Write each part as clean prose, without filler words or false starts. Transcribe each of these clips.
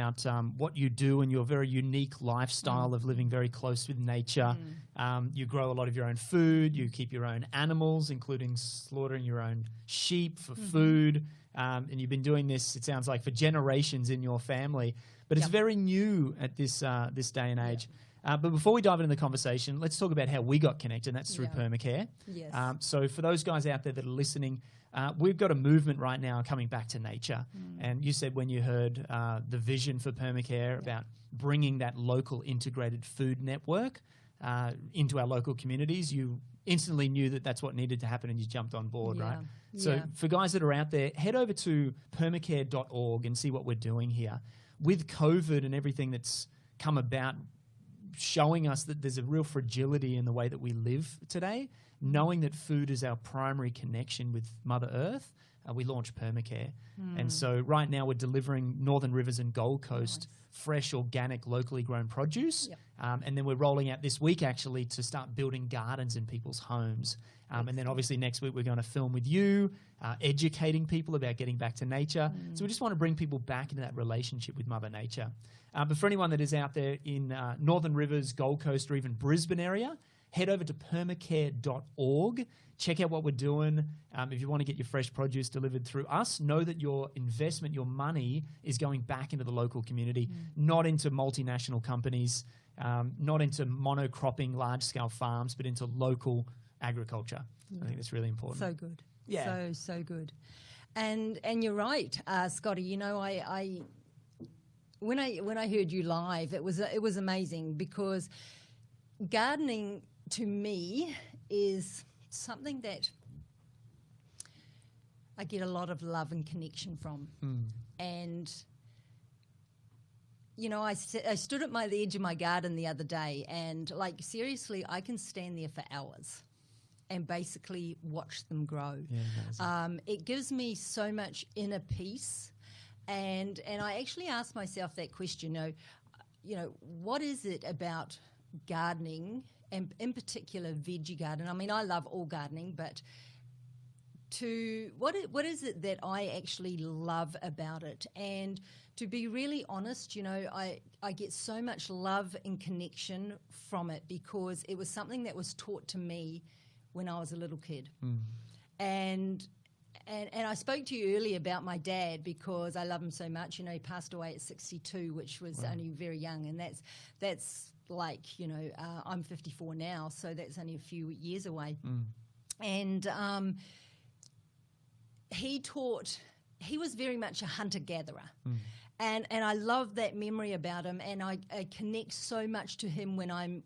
about what you do and your very unique lifestyle of living very close with nature. You grow a lot of your own food. You keep your own animals, including slaughtering your own sheep for food. And you've been doing this, it sounds like, for generations in your family. But it's very new at this day and age. But before we dive into the conversation, let's talk about how we got connected, and that's through PermaCare. Yes. So for those guys out there that are listening, we've got a movement right now coming back to nature. And you said when you heard the vision for PermaCare about bringing that local integrated food network into our local communities, you instantly knew that that's what needed to happen and you jumped on board, right? So for guys that are out there, head over to permacare.org and see what we're doing here. With COVID and everything that's come about, showing us that there's a real fragility in the way that we live today, knowing that food is our primary connection with Mother Earth, we launched PermaCare. And so right now we're delivering Northern Rivers and Gold Coast fresh, organic, locally grown produce. And then we're rolling out this week actually to start building gardens in people's homes. And then obviously next week we're going to film with you, educating people about getting back to nature. So we just want to bring people back into that relationship with Mother Nature. But for anyone that is out there in Northern Rivers, Gold Coast, or even Brisbane area, head over to permacare.org. Check out what we're doing. If you want to get your fresh produce delivered through us, know that your investment, your money, is going back into the local community, not into multinational companies, not into monocropping large-scale farms, but into local agriculture. I think that's really important. So good. Yeah. So good. And you're right, Scotty. You know, when I heard you live, it was amazing, because gardening to me is something that I get a lot of love and connection from. And you know, I stood at the edge of my garden the other day, and like seriously, I can stand there for hours and basically watch them grow. It gives me so much inner peace, and I actually asked myself that question. You know, what is it about gardening, and in particular veggie garden? I mean, I love all gardening, but what is it that I actually love about it? And to be really honest, you know, I get so much love and connection from it because it was something that was taught to me when I was a little kid. And I spoke to you earlier about my dad because I love him so much. You know, he passed away at 62, which was only very young, and that's like, you know, I'm 54 now, so that's only a few years away. And he was very much a hunter-gatherer. And I love that memory about him, and I connect so much to him when I'm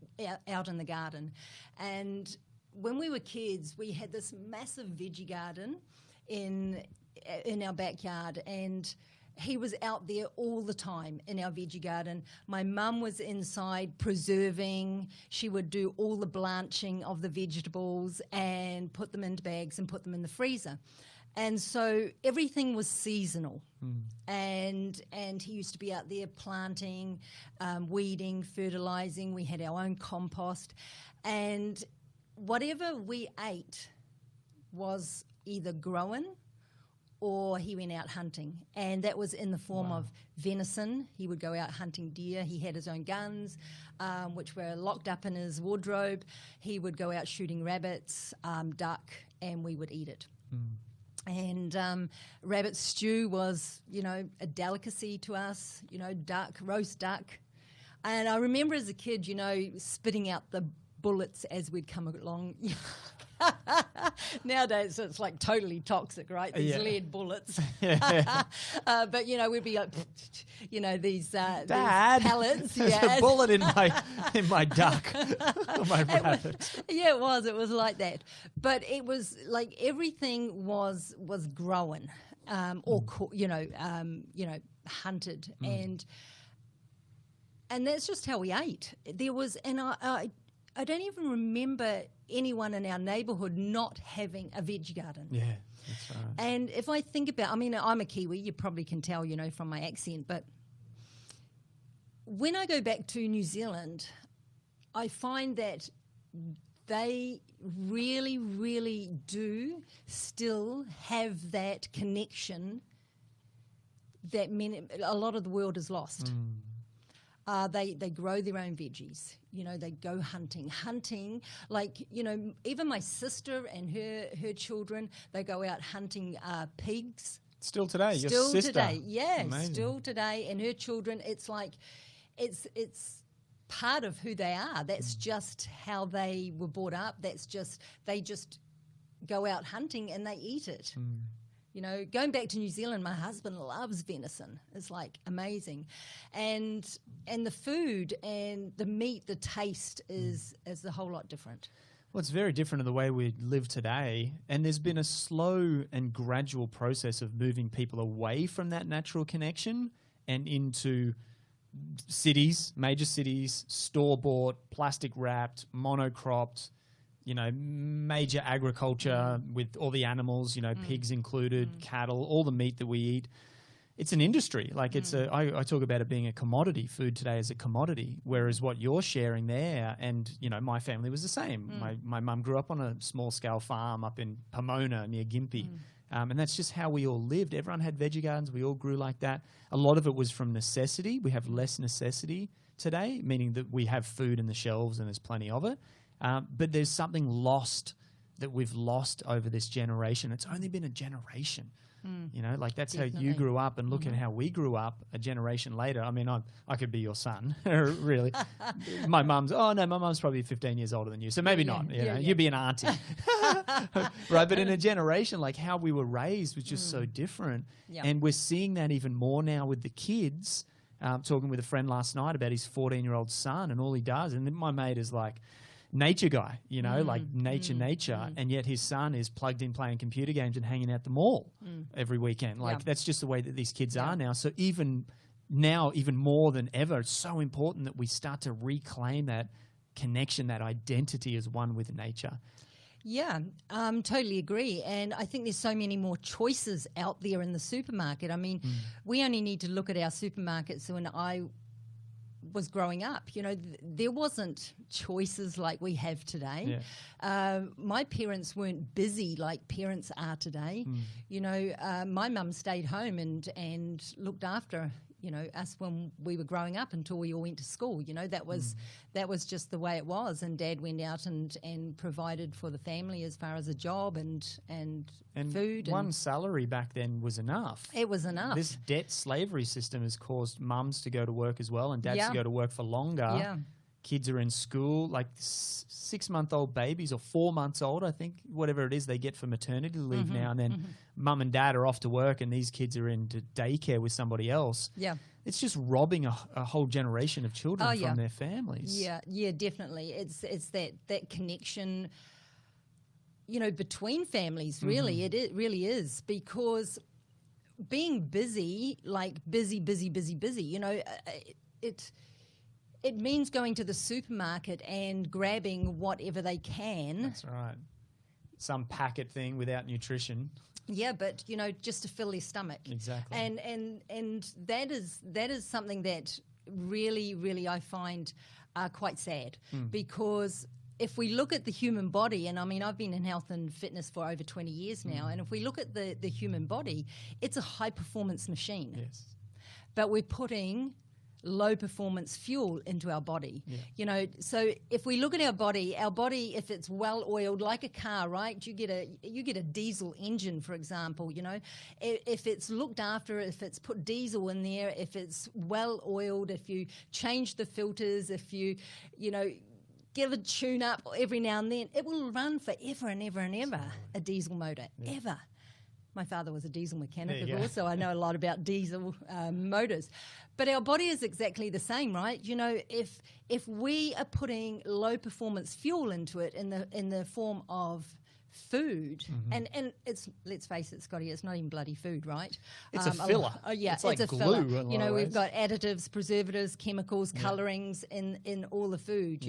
out in the garden. And when we were kids, we had this massive veggie garden in our backyard, and he was out there all the time in our veggie garden. My mum was inside preserving. She would do all the blanching of the vegetables and put them into bags and put them in the freezer. And so everything was seasonal. And he used to be out there planting, weeding, fertilising. We had our own compost. And whatever we ate was either grown or he went out hunting. And that was in the form of venison. He would go out hunting deer. He had his own guns, which were locked up in his wardrobe. He would go out shooting rabbits, duck, and we would eat it. And rabbit stew was, you know, a delicacy to us, you know, roast duck. And I remember as a kid, you know, spitting out the bullets as we'd come along. Nowadays it's like totally toxic, right? These lead bullets. But you know, we'd be like, you know, these Dad, these pellets. There's a bullet in my duck, or my rabbit. It was like that. But it was like everything was grown, or hunted, and that's just how we ate. There was, and I don't even remember anyone in our neighbourhood not having a veggie garden. Yeah, that's right. And if I think about, I mean, I'm a Kiwi, you probably can tell, you know, from my accent, but when I go back to New Zealand, I find that they really, really do still have that connection a lot of the world is lost. They grow their own veggies. They go hunting. Like, even my sister and her children, they go out hunting pigs. Still today, your still sister. Today, yeah, Amazing. Still today, and her children. It's like, it's part of who they are. That's just how they were brought up. They just go out hunting and they eat it. Going back to New Zealand, my husband loves venison. It's like amazing, and the food and the meat, the taste is a whole lot different. Well, it's very different to the way we live today, and there's been a slow and gradual process of moving people away from that natural connection and into cities, major cities, store-bought, plastic-wrapped, monocropped, major agriculture with all the animals, pigs included, cattle, all the meat that we eat. It's an industry. Like I talk about it being a commodity. Food today is a commodity, whereas what you're sharing there, and, my family was the same. My mum grew up on a small-scale farm up in Pomona near Gympie. And that's just how we all lived. Everyone had veggie gardens. We all grew like that. A lot of it was from necessity. We have less necessity today, meaning that we have food in the shelves and there's plenty of it. But there's something lost that we've lost over this generation. It's only been a generation. Like that's Definitely. how you grew up, and look at how we grew up a generation later. I mean, I could be your son, really. My mum's probably 15 years older than you, so maybe not. You'd be an auntie. Right, but in a generation, like how we were raised was just so different. And we're seeing that even more now with the kids. Talking with a friend last night about his 14-year-old son and all he does. And then my mate is like, nature guy, like nature, and yet his son is plugged in playing computer games and hanging out the mall every weekend. Like that's just the way that these kids are now. So even now, even more than ever, it's so important that we start to reclaim that connection, that identity as one with nature. Yeah, totally agree. And I think there's so many more choices out there in the supermarket. I mean, we only need to look at our supermarkets. When I was growing up, there wasn't choices like we have today. My parents weren't busy like parents are today. My mum stayed home and looked after us when we were growing up until we all went to school. That was just the way it was. And Dad went out and provided for the family as far as a job and food. One salary back then was enough. It was enough. This debt slavery system has caused mums to go to work as well and dads to go to work for longer. Kids are in school, like 6-month-old babies or 4 months old, I think, whatever it is they get for maternity leave now. And then mum and dad are off to work and these kids are into daycare with somebody else. It's just robbing a whole generation of children from their families. Yeah, definitely. It's that connection, between families, really. It really is, because being busy, like busy, it means going to the supermarket and grabbing whatever they can. That's right. Some packet thing without nutrition. Yeah, but just to fill their stomach. Exactly. And that is something that really I find quite sad, because if we look at the human body, and I mean, I've been in health and fitness for over 20 years now, and if we look at the human body, it's a high performance machine. Yes. But we're putting low performance fuel into our body. So if we look at our body, if it's well oiled like a car, right, you get a diesel engine, for example. If it's looked after, if it's put diesel in there, if it's well oiled, if you change the filters, if you give a tune up every now and then, it will run forever and ever and ever. A diesel motor, ever. My father was a diesel mechanic, of course, so I know a lot about diesel motors. But our body is exactly the same, right? If we are putting low performance fuel into it in the form of food, and it's, let's face it, Scotty, it's not even bloody food, right? It's a filler. It's like a glue. filler. We've got additives, preservatives, chemicals, colorings in all the food.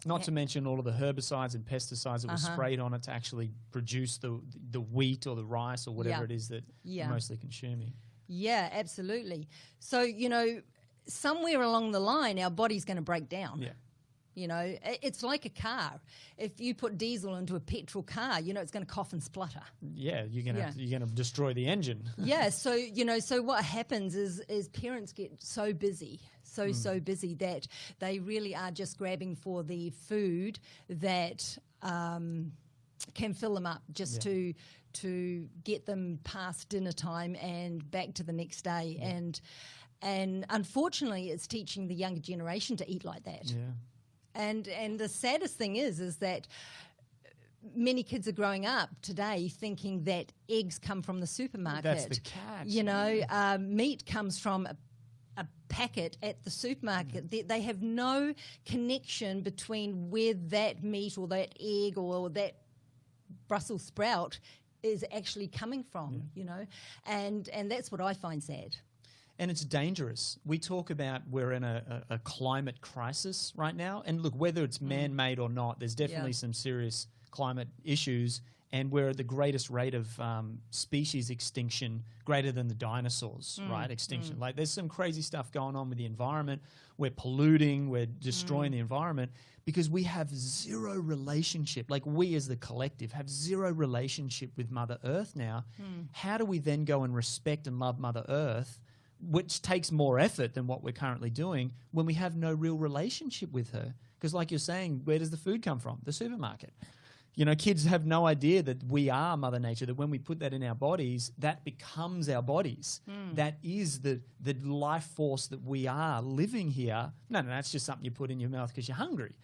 Not to mention all of the herbicides and pesticides that were sprayed on it to actually produce the wheat or the rice or whatever it is that you're mostly consuming. Yeah, absolutely. So, somewhere along the line, our body's going to break down. You know, it's like a car. If you put diesel into a petrol car, you know it's going to cough and splutter. Yeah, you're gonna destroy the engine. Yeah, so you know, so what happens is parents get so busy, so busy that they really are just grabbing for the food that can fill them up just to get them past dinner time and back to the next day. And unfortunately, it's teaching the younger generation to eat like that. Yeah. And the saddest thing is that many kids are growing up today thinking that eggs come from the supermarket. That's the catch. You know, meat comes from a packet at the supermarket. They have no connection between where that meat or that egg or that Brussels sprout is actually coming from, you know, and that's what I find sad. And it's dangerous. We talk about we're in a climate crisis right now. And look, whether it's man-made or not, there's definitely some serious climate issues. And we're at the greatest rate of species extinction, greater than the dinosaurs, right? Extinction. Like there's some crazy stuff going on with the environment. We're polluting, we're destroying the environment because we have zero relationship. Like we as the collective have zero relationship with Mother Earth now. How do we then go and respect and love Mother Earth, which takes more effort than what we're currently doing, when we have no real relationship with her? Because like you're saying, where does the food come from? The supermarket. You know, kids have no idea that we are Mother Nature, that when we put that in our bodies, that becomes our bodies. That is the life force that we are living here. No, that's just something you put in your mouth because you're hungry.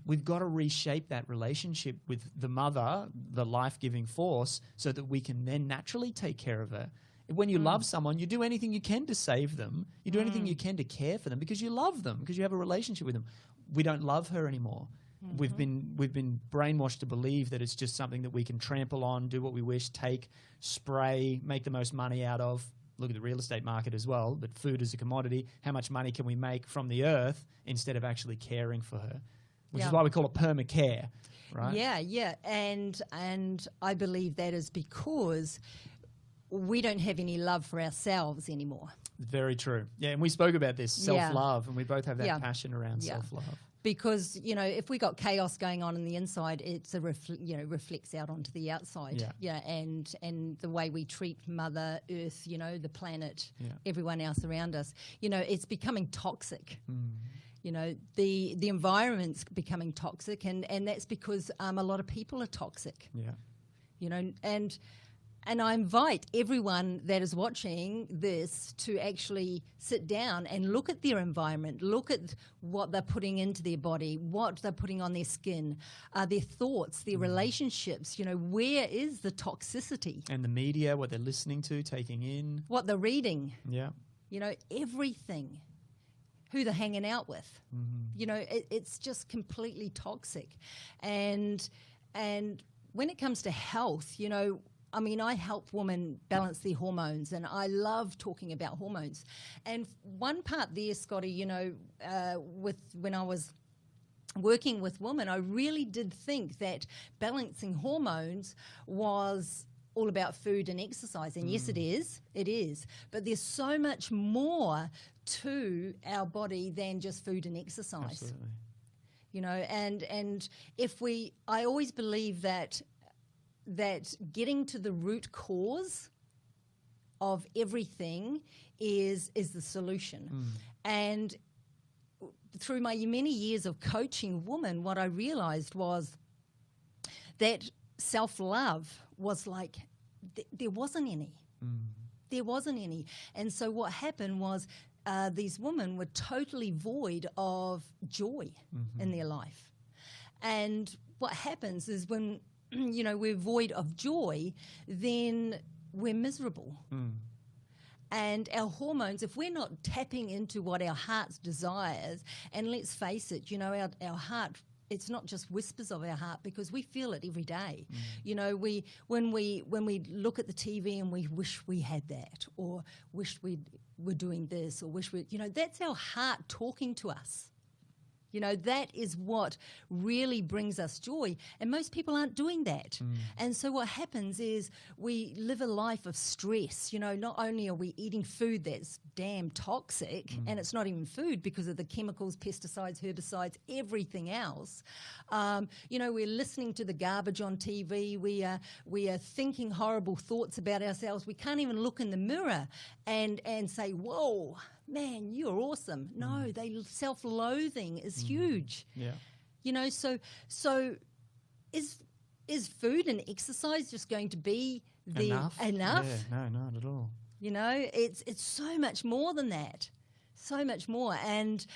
We've got to reshape that relationship with the mother, the life-giving force, so that we can then naturally take care of her. When you love someone, you do anything you can to save them. You do anything you can to care for them because you love them, because you have a relationship with them. We don't love her anymore. We've been brainwashed to believe that it's just something that we can trample on, do what we wish, take, spray, make the most money out of. Look at the real estate market as well, but food is a commodity. How much money can we make from the earth instead of actually caring for her? Which is why we call it PermaCare, right? Yeah. And I believe that is because we don't have any love for ourselves anymore. Very true. Yeah, and we spoke about this, self-love, and we both have that passion around self-love. Because, you know, if we got chaos going on the inside, it's reflects out onto the outside. And the way we treat Mother Earth, you know, the planet, everyone else around us, you know, it's becoming toxic. You know, the environment's becoming toxic, and that's because a lot of people are toxic. You know, and I invite everyone that is watching this to actually sit down and look at their environment, look at what they're putting into their body, what they're putting on their skin, their thoughts, their relationships. You know, where is the toxicity? And the media, what they're listening to, taking in. What they're reading. Yeah. You know, everything. Who they're hanging out with. You know, it's just completely toxic. And when it comes to health, you know, I mean, I help women balance their hormones, and I love talking about hormones. And one part there, Scotty, you know, when I was working with women, I really did think that balancing hormones was all about food and exercise. And yes, it is. But there's so much more to our body than just food and exercise. Absolutely. You know, and I always believe that getting to the root cause of everything is the solution. And through my many years of coaching women, what I realized was that self-love was like, there wasn't any. There wasn't any. And so what happened was these women were totally void of joy in their life. And what happens is when you know, we're void of joy, then we're miserable. And our hormones, if we're not tapping into what our heart desires, and let's face it, you know, our heart, it's not just whispers of our heart, because we feel it every day. You know, when we look at the TV and we wish we had that, or wish we were doing this, or wish we, you know, that's our heart talking to us. You know, that is what really brings us joy. And most people aren't doing that. And so what happens is we live a life of stress. You know, not only are we eating food that's damn toxic, and it's not even food because of the chemicals, pesticides, herbicides, everything else. You know, we're listening to the garbage on TV. We are thinking horrible thoughts about ourselves. We can't even look in the mirror and say, whoa, man, you're awesome. No, self-loathing is huge. Yeah. You know, so is food and exercise just going to be enough? Yeah, no, not at all. You know, it's so much more than that. So much more. And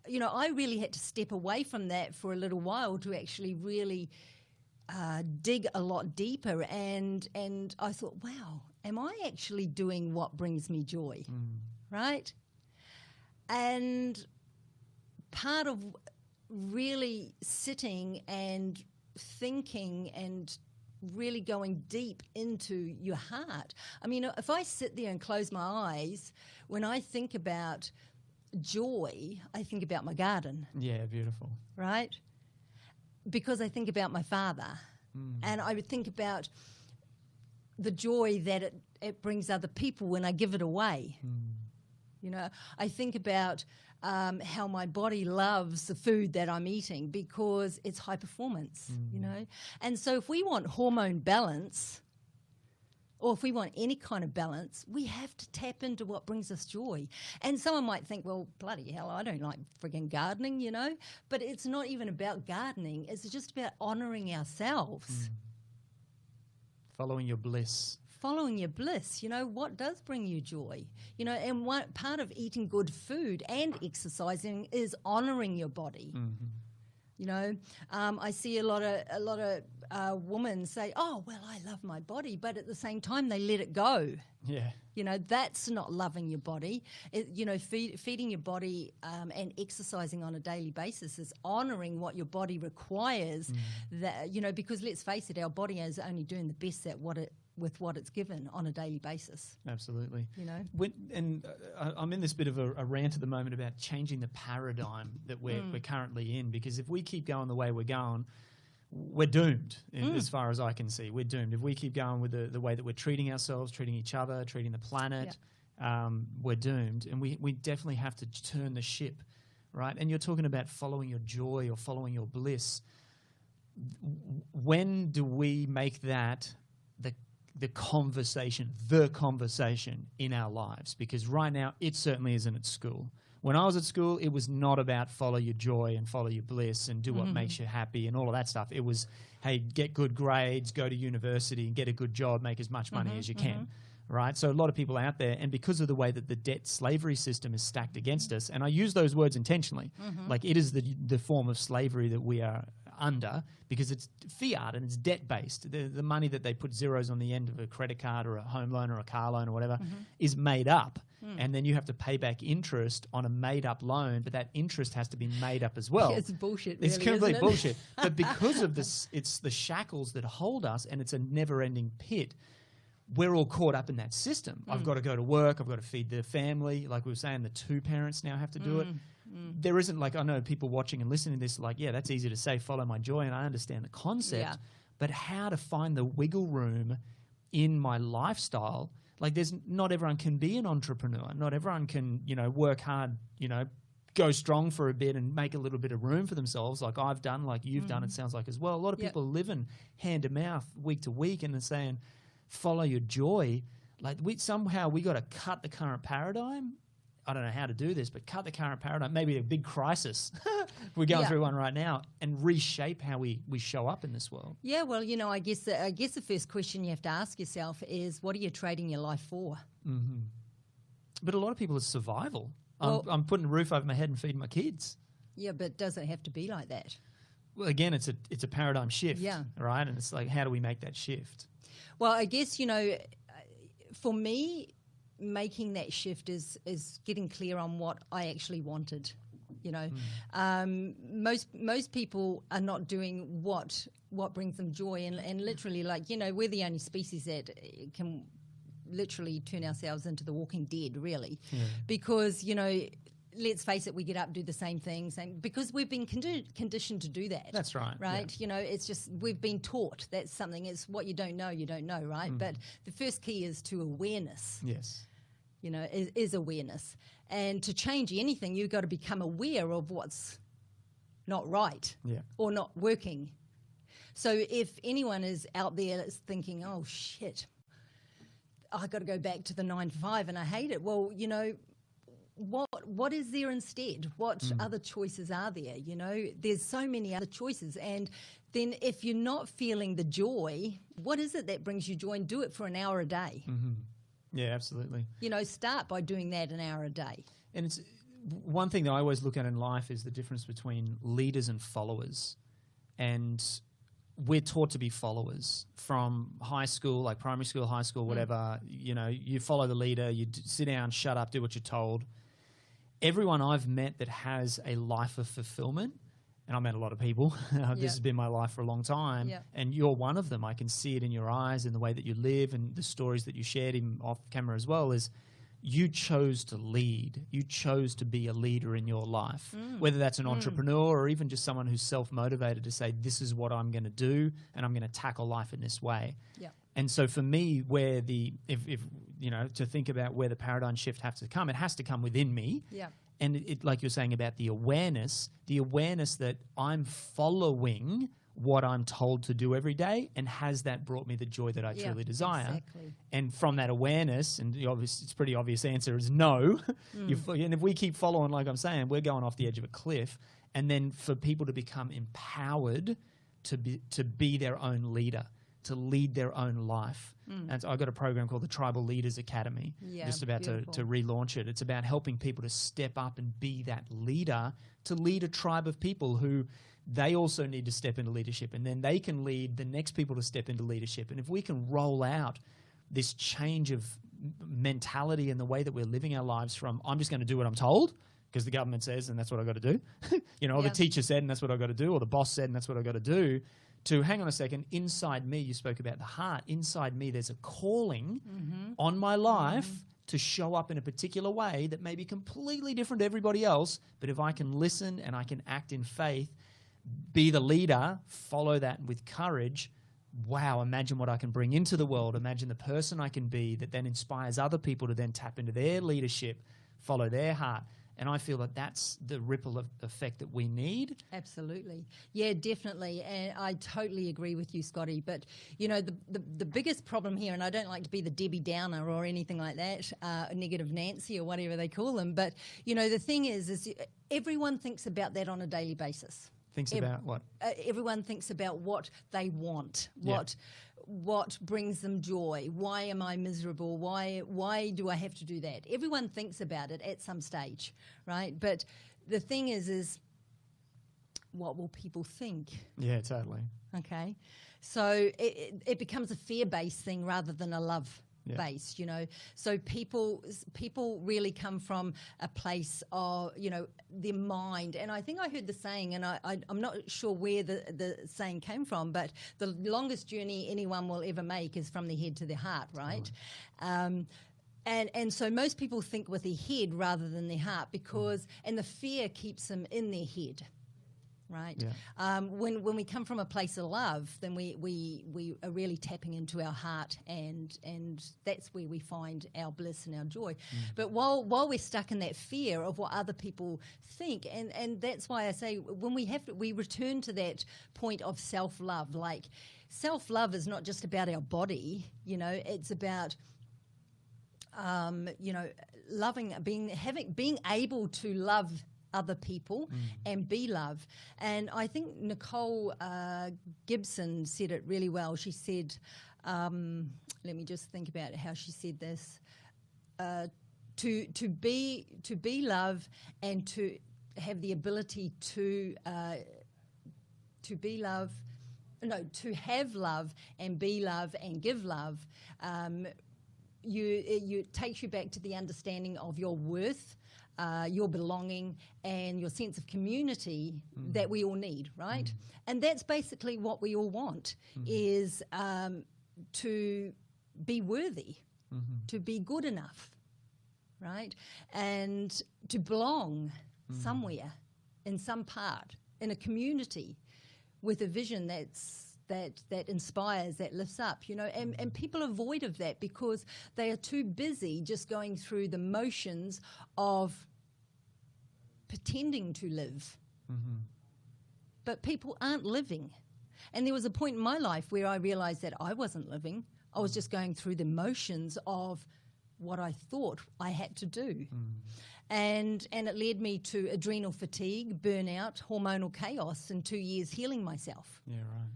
you know, I really had to step away from that for a little while to actually really dig a lot deeper. And I thought, wow, am I actually doing what brings me joy? Right? And part of really sitting and thinking and really going deep into your heart. I mean, if I sit there and close my eyes, when I think about joy, I think about my garden. Yeah, beautiful. Right? Because I think about my father. And I would think about the joy that it brings other people when I give it away. You know, I think about how my body loves the food that I'm eating because it's high performance, you know. And so if we want hormone balance, or if we want any kind of balance, we have to tap into what brings us joy. And someone might think, well, bloody hell, I don't like frigging gardening, you know. But it's not even about gardening. It's just about honouring ourselves. Following your bliss. Following your bliss, you know, what does bring you joy? You know, and one part of eating good food and exercising is honouring your body. You know, I see a lot of women say, "Oh, well, I love my body," but at the same time they let it go. Yeah. You know, that's not loving your body. You know, feeding your body and exercising on a daily basis is honouring what your body requires. That, you know, because let's face it, our body is only doing the best at with what it's given on a daily basis. Absolutely. You know, I'm in this bit of a rant at the moment about changing the paradigm that we're currently in, because if we keep going the way we're going, we're doomed. As far as I can see, we're doomed. If we keep going with the way that we're treating ourselves, treating each other, treating the planet, we're doomed. And we definitely have to turn the ship, right? And you're talking about following your joy or following your bliss. When do we make that the conversation in our lives? Because right now it certainly isn't at school. When I was at school, it was not about follow your joy and follow your bliss and do what makes you happy and all of that stuff. It was, hey, get good grades, go to university and get a good job, make as much money as you can, right? So a lot of people out there, and because of the way that the debt slavery system is stacked against us, and I use those words intentionally, like it is the form of slavery that we are under, because it's fiat and it's debt-based. The money that they put zeros on the end of a credit card or a home loan or a car loan or whatever is made up. And then you have to pay back interest on a made-up loan, but that interest has to be made up as well. It's bullshit, really, it's complete isn't it? bullshit. But because of this, it's the shackles that hold us, and it's a never-ending pit. We're all caught up in that system. I've got to go to work. I've got to feed the family. Like we were saying, the two parents now have to do it. There isn't, like, I know people watching and listening to this, like, yeah, that's easy to say, follow my joy, and I understand the concept. But how to find the wiggle room in my lifestyle? Like, not everyone can be an entrepreneur. Not everyone can, you know, work hard, you know, go strong for a bit and make a little bit of room for themselves, like I've done, like you've done, it sounds like as well. A lot of people are living hand to mouth, week to week, and they're saying, follow your joy. Like, we got to cut the current paradigm. I don't know how to do this, but cut the current paradigm, maybe a big crisis. We're going through one right now, and reshape how we show up in this world. Yeah, well, you know, I guess the first question you have to ask yourself is, what are you trading your life for? But a lot of people, it's survival. Well, I'm putting a roof over my head and feeding my kids. Yeah, but does it have to be like that? Well, again, it's a paradigm shift, right? And it's like, how do we make that shift? Well, I guess, you know, for me, making that shift is getting clear on what I actually wanted. You know, most people are not doing what brings them joy, and literally, like, you know, we're the only species that can literally turn ourselves into the walking dead, really, because, you know, let's face it, we get up, do the same things, because we've been conditioned to do that. That's right. Right? Yeah. You know, it's just we've been taught that's something. It's what you don't know, right? But the first key is to awareness. Yes. You know, is awareness. And to change anything, you've got to become aware of what's not right or not working. So if anyone is out there that's thinking, oh, shit, I got to go back to the 9 to 5 and I hate it. Well, you know, what is there instead? What other choices are there? You know, there's so many other choices. And then if you're not feeling the joy, what is it that brings you joy? And do it for an hour a day. Mm-hmm. Yeah, absolutely. You know, start by doing that an hour a day. And it's one thing that I always look at in life is the difference between leaders and followers. And we're taught to be followers from high school, like primary school, high school, whatever. You know, you follow the leader, you sit down, shut up, do what you're told. Everyone I've met that has a life of fulfillment, and I met a lot of people, this has been my life for a long time, and you're one of them. I can see it in your eyes, in the way that you live, and the stories that you shared even off camera as well, is you chose to lead. You chose to be a leader in your life, whether that's an entrepreneur or even just someone who's self-motivated to say, this is what I'm going to do, and I'm going to tackle life in this way. Yeah. And so for me, where if you know, to think about where the paradigm shift has to come, it has to come within me. Yeah. And it, like you're saying about the awareness that I'm following what I'm told to do every day, and has that brought me the joy that I truly desire? Exactly. And from that awareness, and it's pretty obvious answer is no. And if we keep following, like I'm saying, we're going off the edge of a cliff. And then for people to become empowered to be their own leader, to lead their own life. And so I've got a program called the Tribal Leaders Academy, just about to relaunch it. It's about helping people to step up and be that leader, to lead a tribe of people who they also need to step into leadership, and then they can lead the next people to step into leadership. And if we can roll out this change of mentality in the way that we're living our lives from, I'm just going to do what I'm told because the government says and that's what I've got to do, you know, or the teacher said and that's what I've got to do, or the boss said and that's what I've got to do, to hang on a second, inside me, you spoke about the heart, inside me there's a calling on my life to show up in a particular way that may be completely different to everybody else, but if I can listen and I can act in faith, be the leader, follow that with courage, wow, imagine what I can bring into the world, imagine the person I can be that then inspires other people to then tap into their leadership, follow their heart. And I feel that that's the ripple effect that we need. Absolutely. Yeah, definitely. And I totally agree with you, Scotty. But, you know, the biggest problem here, and I don't like to be the Debbie Downer or anything like that, negative Nancy or whatever they call them. But, you know, the thing is everyone thinks about that on a daily basis. Thinks about what? Everyone thinks about what they want, what brings them joy. Why am I miserable? Why do I have to do that? Everyone thinks about it at some stage, right? But the thing is what will people think? Yeah, totally. Okay. So it becomes a fear-based thing rather than a love based, you know. So people really come from a place of, you know, their mind. And I think I heard the saying, and I'm not sure where the saying came from, but the longest journey anyone will ever make is from their head to their heart, right? And so most people think with their head rather than their heart because, and the fear keeps them in their head. Right. Yeah. When we come from a place of love, then we are really tapping into our heart, and that's where we find our bliss and our joy. But while we're stuck in that fear of what other people think, and that's why I say when we return to that point of self-love. Like self-love is not just about our body, you know, it's about you know, loving, being able to love other people and be love. And I think Nicole Gibson said it really well. She said, let me just think about how she said this, to be love and to have the ability to be love, no, to have love and be love and give love, it takes you back to the understanding of your worth, your belonging, and your sense of community that we all need, right? And that's basically what we all want, is to be worthy, to be good enough, right? And to belong somewhere, in some part, in a community, with a vision that inspires, that lifts up, you know, and people are void of that because they are too busy just going through the motions of pretending to live. But people aren't living. And there was a point in my life where I realized that I wasn't living. I was just going through the motions of what I thought I had to do. And it led me to adrenal fatigue, burnout, hormonal chaos, and 2 years healing myself. Yeah, right.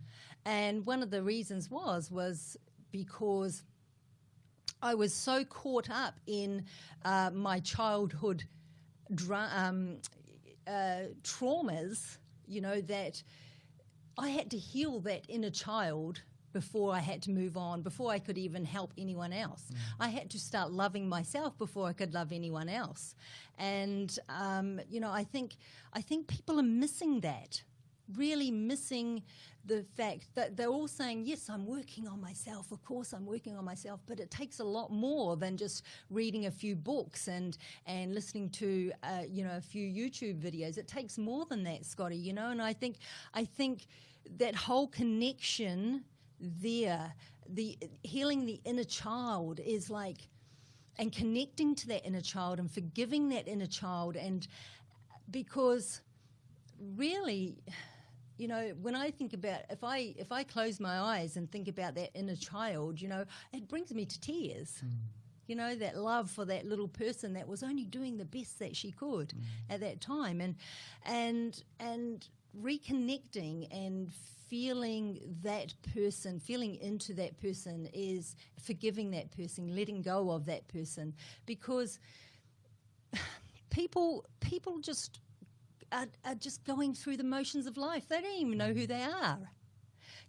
And one of the reasons was because I was so caught up in my childhood traumas, you know, that I had to heal that inner child before I had to move on, before I could even help anyone else. I had to start loving myself before I could love anyone else. And, you know, I think people are missing that, really missing the fact that they're all saying, yes, I'm working on myself, of course I'm working on myself, but it takes a lot more than just reading a few books and listening to, you know, a few YouTube videos. It takes more than that, Scotty, you know, and I think that whole connection there, the healing the inner child is like, and connecting to that inner child and forgiving that inner child. And because really, you know, when I think about, if I close my eyes and think about that inner child, you know, it brings me to tears. You know, that love for that little person that was only doing the best that she could at that time, and reconnecting and feeling that person, feeling into that person, is forgiving that person, letting go of that person, because people just are just going through the motions of life. They don't even know who they are.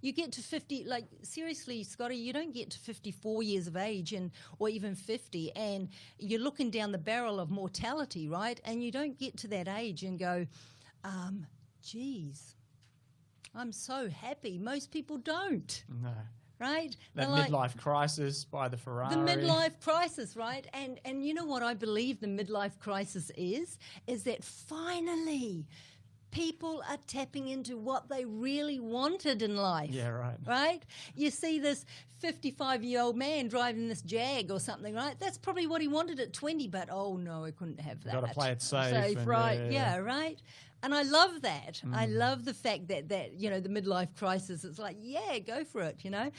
You get to 50, like seriously, Scotty, you don't get to 54 years of age or even 50, and you're looking down the barrel of mortality, right? And you don't get to that age and go, geez, I'm so happy. Most people don't. No. Right? That midlife crisis by the Ferrari. The midlife crisis, right? And you know what I believe the midlife crisis is that finally people are tapping into what they really wanted in life. Yeah, right. Right? You see this 55-year-old man driving this Jag or something, right? That's probably what he wanted at 20, but oh no, I couldn't have that. Got to play it safe. Right? Yeah, right? And I love that. I love the fact that, you know, the midlife crisis, it's like, yeah, go for it, you know.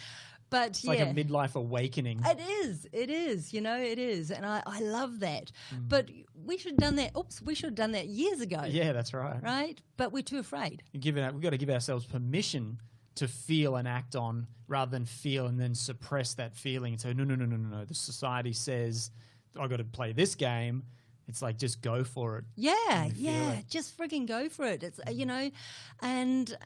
But it's like a midlife awakening. It is, you know, it is. And I love that. But we should have done that. We should have done that years ago. Yeah, that's right. Right? But we're too afraid. We've got to give ourselves permission to feel and act on, rather than feel and then suppress that feeling and say, no. The society says I've got to play this game. It's like, just go for it. Yeah, just frigging go for it. It's, you know, and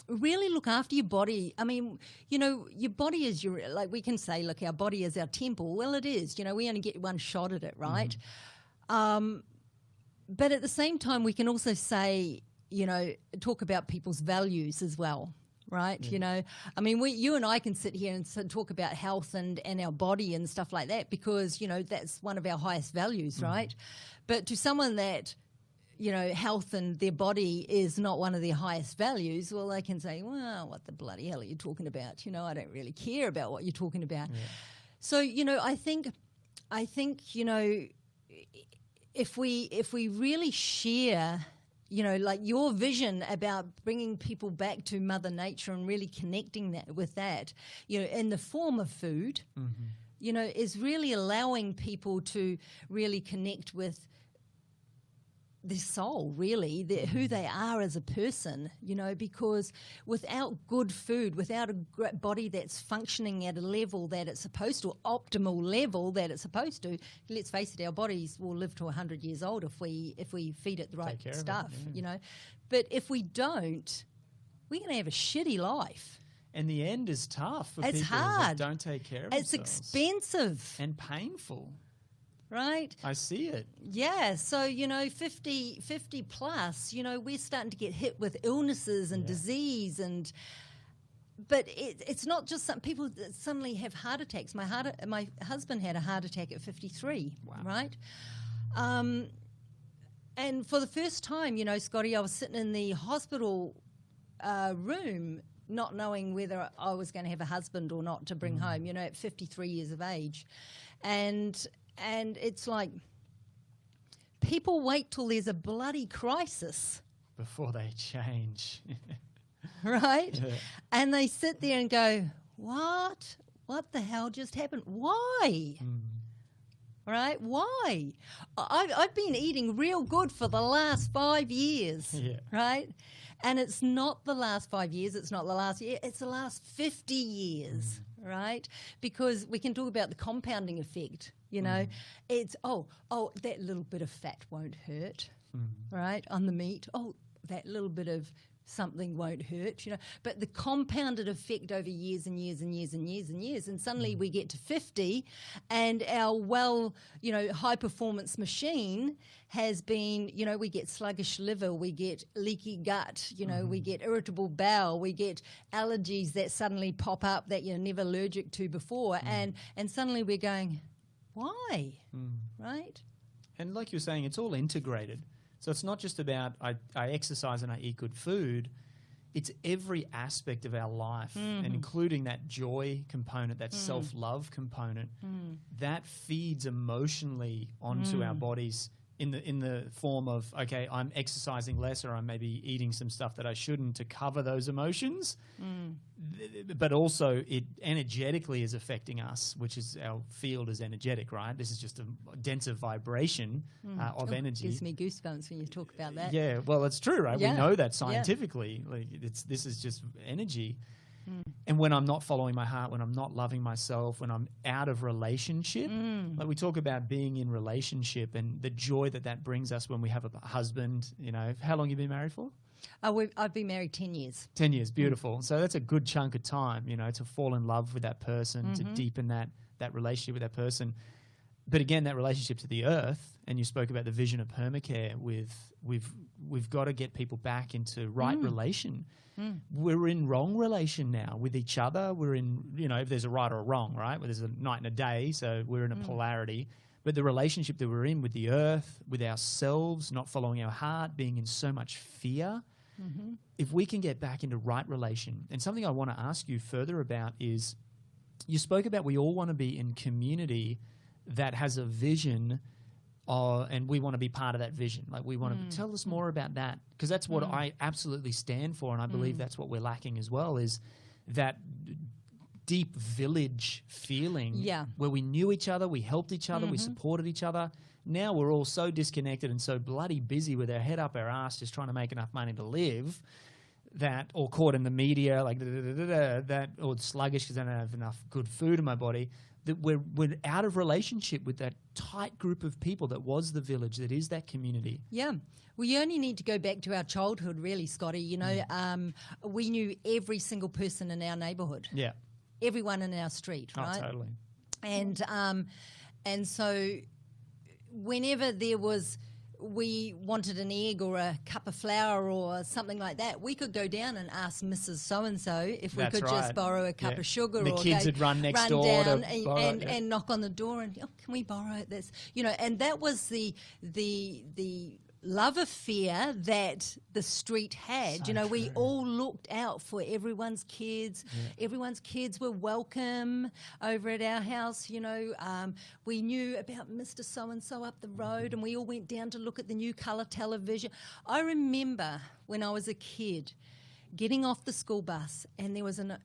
really look after your body. I mean, you know, your body is your, like we can say, look, our body is our temple. Well, it is. You know, we only get one shot at it, right? But at the same time, we can also say, you know, talk about people's values as well. Right, you know, I mean, you and I can sit here and talk about health and our body and stuff like that because, you know, that's one of our highest values, right? But to someone that, you know, health and their body is not one of their highest values, well, they can say, well, what the bloody hell are you talking about? You know, I don't really care about what you're talking about. Yeah. So, you know, I think, you know, if we really share, you know, like your vision about bringing people back to Mother Nature and really connecting that with that, you know, in the form of food, you know, is really allowing people to really connect with their soul, really, who they are as a person, you know, because without good food, without a body that's functioning at a level that it's supposed to, optimal level that it's supposed to, let's face it, our bodies will live to 100 years old if we feed it the right stuff, you know. But if we don't, we're going to have a shitty life. And the end is tough for it's people hard. that don't take care of themselves. It's expensive. And painful. Right? I see it. Yeah. So, you know, 50 plus, you know, we're starting to get hit with illnesses and disease but it's not just some people that suddenly have heart attacks. My husband had a heart attack at 53, right? And for the first time, Scotty, I was sitting in the hospital room not knowing whether I was going to have a husband or not to bring home, at 53 years of age. And it's like people wait till there's a bloody crisis before they change. Right? Yeah. And they sit there and go, what? What the hell just happened? Why? Right? Why? I've been eating real good for the last 5 years, right? And it's not the last 5 years, it's not the last year, it's the last 50 years, right? Because we can talk about the compounding effect, It's, that little bit of fat won't hurt, right, on the meat. Oh, that little bit of something won't hurt, but the compounded effect over years and years and years and years and years, and suddenly we get to 50 and our high performance machine has been, we get sluggish liver, we get leaky gut, we get irritable bowel, we get allergies that suddenly pop up that you're never allergic to before, and suddenly we're going, why, right? And like you were saying, it's all integrated. So it's not just about I exercise and I eat good food. It's every aspect of our life, and including that joy component, that self-love component, that feeds emotionally onto our bodies in the form of, okay, I'm exercising less, or I'm maybe eating some stuff that I shouldn't to cover those emotions. But also it energetically is affecting us, which is our field is energetic, right? This is just a denser vibration of energy. Gives me goosebumps when you talk about that. Yeah, well, it's true, right? Yeah. We know that scientifically. Like this is just energy. And when I'm not following my heart, when I'm not loving myself, when I'm out of relationship, like we talk about being in relationship and the joy that brings us when we have a husband, How long have you been married for? I've been married 10 years. 10 years, beautiful. So that's a good chunk of time, to fall in love with that person, to deepen that relationship with that person. But again, that relationship to the earth, and you spoke about the vision of PermaCare we've got to get people back into right relation. We're in wrong relation now with each other. We're in, if there's a right or a wrong, right? Well, there's a night and a day, so we're in a polarity. But the relationship that we're in with the earth, with ourselves, not following our heart, being in so much fear, if we can get back into right relation. And something I want to ask you further about is, you spoke about we all want to be in community that has a vision, and we want to be part of that vision. Like we want to tell us more about that, because that's what I absolutely stand for, and I believe that's what we're lacking as well, is that deep village feeling where we knew each other, we helped each other, we supported each other. Now we're all so disconnected and so bloody busy with our head up our ass just trying to make enough money to live, that, or caught in the media, like that, or sluggish because I don't have enough good food in my body, that we're out of relationship with that tight group of people that was the village, that is that community. Yeah. Well, you only need to go back to our childhood, really, Scotty. We knew every single person in our neighbourhood. Yeah. Everyone in our street, right? Oh, totally. And so whenever we wanted an egg or a cup of flour or something like that, we could go down and ask Mrs. So-and-so if we could just borrow a cup of sugar, the or kids would run next door down to borrow and knock on the door and, can we borrow this? And that was the love affair that the street had. So we all looked out for everyone's kids. Yeah. Everyone's kids were welcome over at our house. We knew about Mr. So-and-so up the road, and we all went down to look at the new colour television. I remember when I was a kid getting off the school bus, and there was an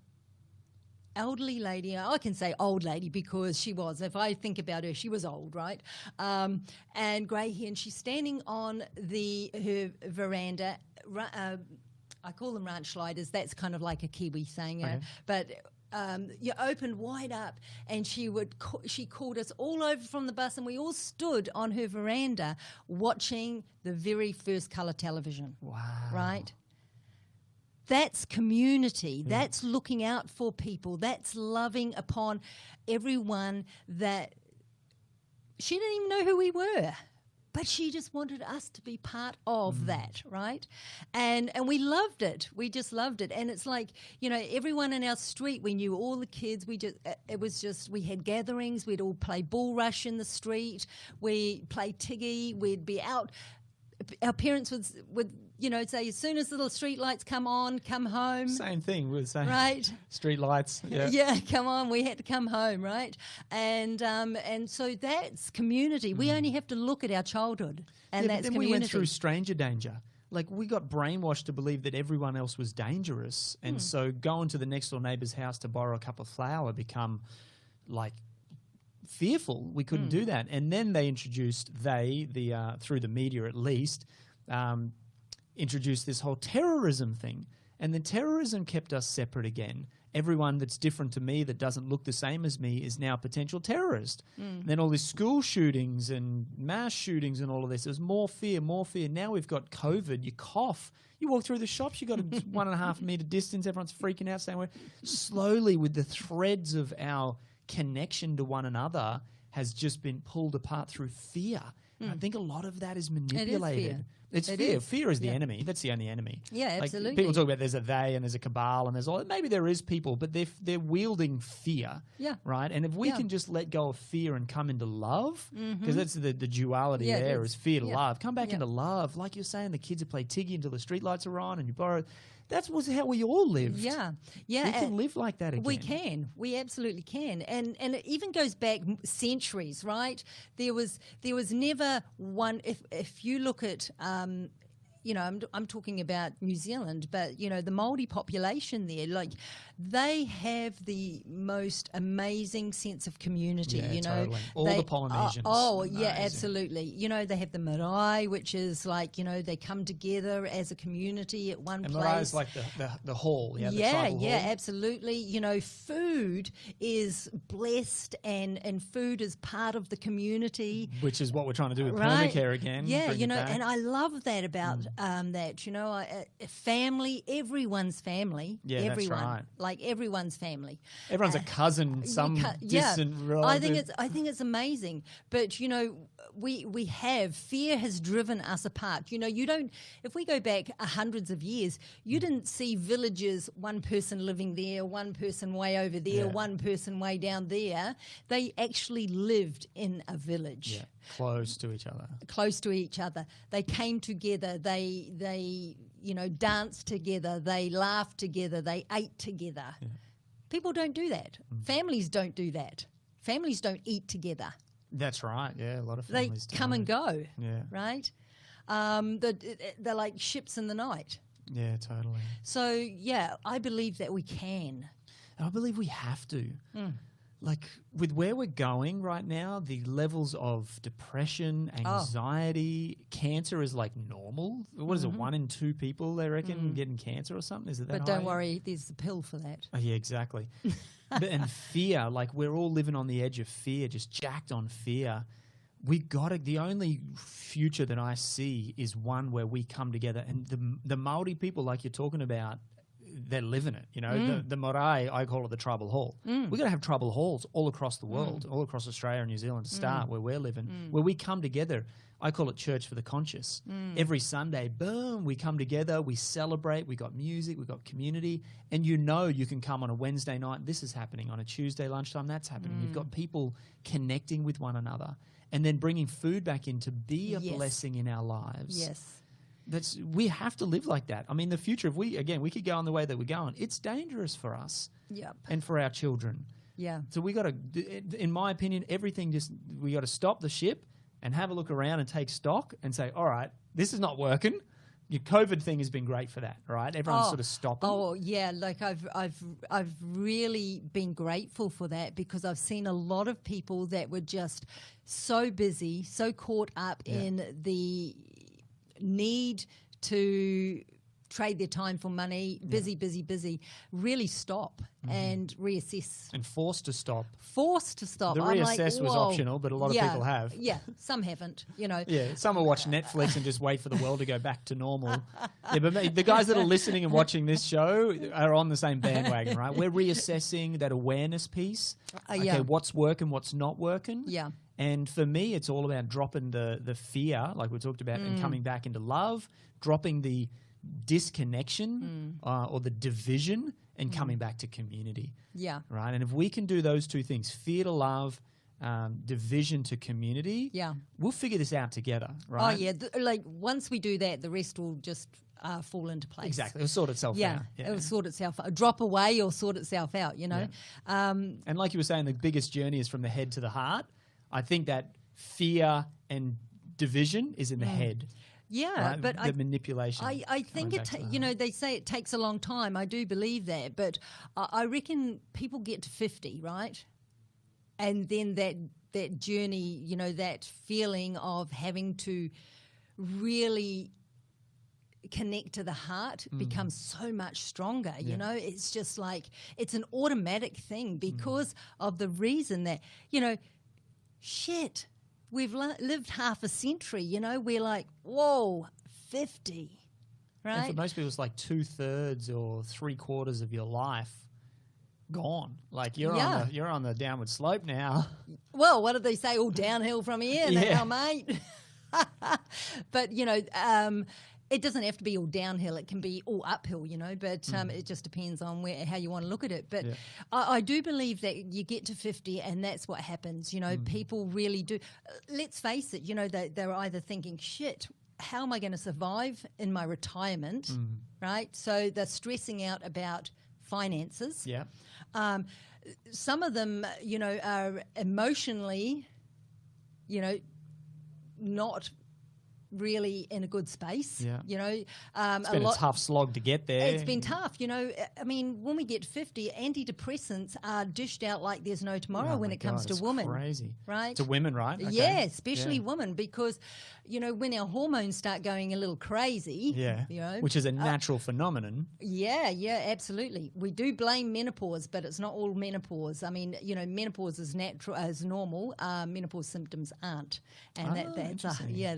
elderly lady. I can say old lady because she was. If I think about her, she was old, right? And grey hair, and she's standing on her veranda. I call them ranch sliders. That's kind of like a Kiwi saying, but you opened wide up, and she called us all over from the bus, and we all stood on her veranda watching the very first colour television. Wow! Right. That's community. Yeah. That's looking out for people. That's loving upon everyone that she didn't even know who we were, But she just wanted us to be part of that, right? And we loved it. We just loved it. And it's like, everyone in our street, we knew all the kids. We had gatherings. We'd all play bull rush in the street. We play tiggy. We'd be out. Our parents would say, as soon as the little street lights come on, come home. Same thing. We were saying, right? Street lights. Yeah. Yeah, come on. We had to come home, right? And so that's community. We only have to look at our childhood, and that's then community. We went through stranger danger. Like, we got brainwashed to believe that everyone else was dangerous, and so going to the next door neighbour's house to borrow a cup of flour become like fearful. We couldn't do that. And then they introduced, through the media at least, introduced this whole terrorism thing. And then terrorism kept us separate again. Everyone that's different to me, that doesn't look the same as me, is now a potential terrorist. Then all these school shootings and mass shootings and all of this. There's more fear, more fear. Now we've got COVID. You cough. You walk through the shops, you got a 1.5 metre distance. Everyone's freaking out, saying, slowly, with the threads of our connection to one another has just been pulled apart through fear. I think a lot of that is manipulated. It's fear. Fear is the enemy. That's the only enemy. Yeah, absolutely. People talk about there's a they and there's a cabal and there's all. Maybe there is people, but they're wielding fear. Yeah. Right. And if we can just let go of fear and come into love, because that's the duality there is fear to love. Come back into love, like you're saying. The kids who play tiggy until the streetlights are on, and you borrow. That was how we all lived. Yeah. We can live like that again. We can. We absolutely can. And it even goes back centuries, right? There was never one. If you look at I'm talking about New Zealand, but the Māori population there, like, they have the most amazing sense of community. Yeah, totally. All the Polynesians. Yeah, absolutely. They have the marae, which is like, they come together as a community at one place. Marae is like the hall, the tribal hall. Absolutely. Food is blessed, and food is part of the community. Which is what we're trying to do with PermaCare again. Yeah, and I love that about that. Family, everyone's family. Yeah, everyone. That's right. Like, everyone's family. Everyone's a cousin, distant relative. I think it's amazing. But we have fear has driven us apart. You don't. If we go back hundreds of years, you didn't see villages. One person living there, one person way over there, one person way down there. They actually lived in a village. Yeah, close to each other. Close to each other. They came together. They danced together. They laughed together. They ate together. Yeah. People don't do that. Families don't do that. Families don't eat together. That's right. Yeah, a lot of families They come and go. Yeah. Right? They're like ships in the night. Yeah, totally. So, yeah, I believe that we can. And I believe we have to. Like, with where we're going right now, the levels of depression, anxiety, cancer is like normal. What is it, 1 in 2 people, they reckon, getting cancer or something? Is it that But don't worry, there's a pill for that. Oh, yeah, exactly. And fear, like, we're all living on the edge of fear, just jacked on fear. The only future that I see is one where we come together. And the Māori people, like you're talking about, they're living it, the marae, I call it the tribal hall. We've got to have tribal halls all across the world, all across Australia and New Zealand to start where we're living, where we come together. I call it church for the conscious. Every Sunday, boom, we come together, we celebrate, we got music, we got community, and you can come on a Wednesday night, this is happening, on a Tuesday lunchtime, that's happening. You've got people connecting with one another, and then bringing food back in to be a blessing in our lives. Yes. We have to live like that. I mean, the future, if we could go on the way that we're going, it's dangerous for us and for our children. Yeah. So we got to, in my opinion, we got to stop the ship and have a look around and take stock and say, all right, this is not working. Your COVID thing has been great for that, right? Everyone's sort of stopping. Oh yeah, like I've really been grateful for that, because I've seen a lot of people that were just so busy, so caught up in the need to trade their time for money, busy, really stop and reassess. And forced to stop. Forced to stop. The I'm reassess like, was whoa. optional, but a lot of people have. Yeah, some haven't, you know. Yeah, some will watch Netflix and just wait for the world to go back to normal. Yeah, but the guys that are listening and watching this show are on the same bandwagon, right? We're reassessing that awareness piece. Okay, what's working, what's not working. Yeah. And for me, it's all about dropping the fear, like we talked about, and coming back into love, dropping the disconnection or the division and coming back to community. Yeah. Right? And if we can do those two things, fear to love, division to community, we'll figure this out together, right? Oh, yeah. Like, once we do that, the rest will just fall into place. Exactly. It'll sort itself out. Yeah, it'll sort itself out. Drop away or sort itself out, you know. Yeah. And like you were saying, the biggest journey is from the head to the heart. I think that fear and division is in the head. Yeah, right? but the manipulation. I think you know, they say it takes a long time. I do believe that, but I reckon people get to 50, right? And then that journey, you know, that feeling of having to really connect to the heart becomes so much stronger. You know, it's just like it's an automatic thing because of the reason that, you know, shit, we've lived half a century, you know, we're like, whoa, 50, right? And for most people, it's like 2/3 or 3/4 of your life gone. Like you're on the downward slope now. Well, what did they say? All downhill from here now, mate. But, you know, it doesn't have to be all downhill. It can be all uphill, you know, but it just depends on how you want to look at it. But I do believe that you get to 50 and that's what happens. You know, people really do. Let's face it, you know, they're either thinking, shit, how am I going to survive in my retirement, right? So they're stressing out about finances. Yeah. Some of them, you know, are emotionally, you know, not really in a good space. You know, it's been a tough slog to get there. It's been tough. You know, I mean, when we get 50, antidepressants are dished out like there's no tomorrow when it comes to women. Crazy, right? To women, right? Okay. Yeah, especially women, because you know when our hormones start going a little crazy. Yeah, you know, which is a natural phenomenon. Yeah, absolutely. We do blame menopause, but it's not all menopause. I mean, you know, menopause is natural as normal. Menopause symptoms aren't, and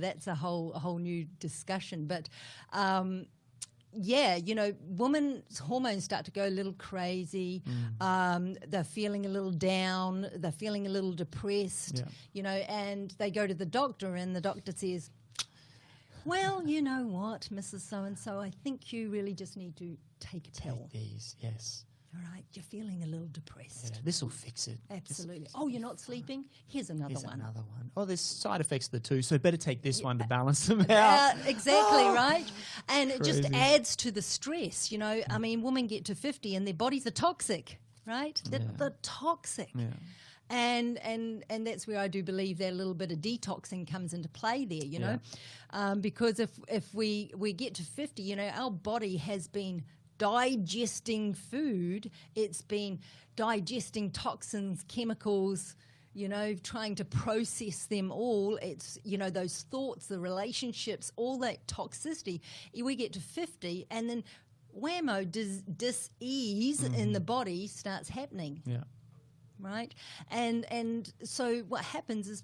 that's a whole new discussion. But you know, women's hormones start to go a little crazy. They're feeling a little down. They're feeling a little depressed. You know, and they go to the doctor, and the doctor says, well, you know what, Mrs. So-and-so, I think you really just need to take a pill. Take these, yes. All right, you're feeling a little depressed. Yeah, this will fix it. Absolutely. Oh, you're not sleeping? Here's another one. Oh, there's side effects of the two, so better take this one to balance them out. Exactly, right? And it just adds to the stress, you know. I mean, women get to 50 and their bodies are toxic, right? They're toxic. Yeah. And that's where I do believe that a little bit of detoxing comes into play there, you know. Because if we get to 50, you know, our body has been digesting food, it's been digesting toxins, chemicals, you know, trying to process them all. It's, you know, those thoughts, the relationships, all that toxicity. We get to 50 and then whammo, dis-ease in the body starts happening. Yeah. Right? And so what happens is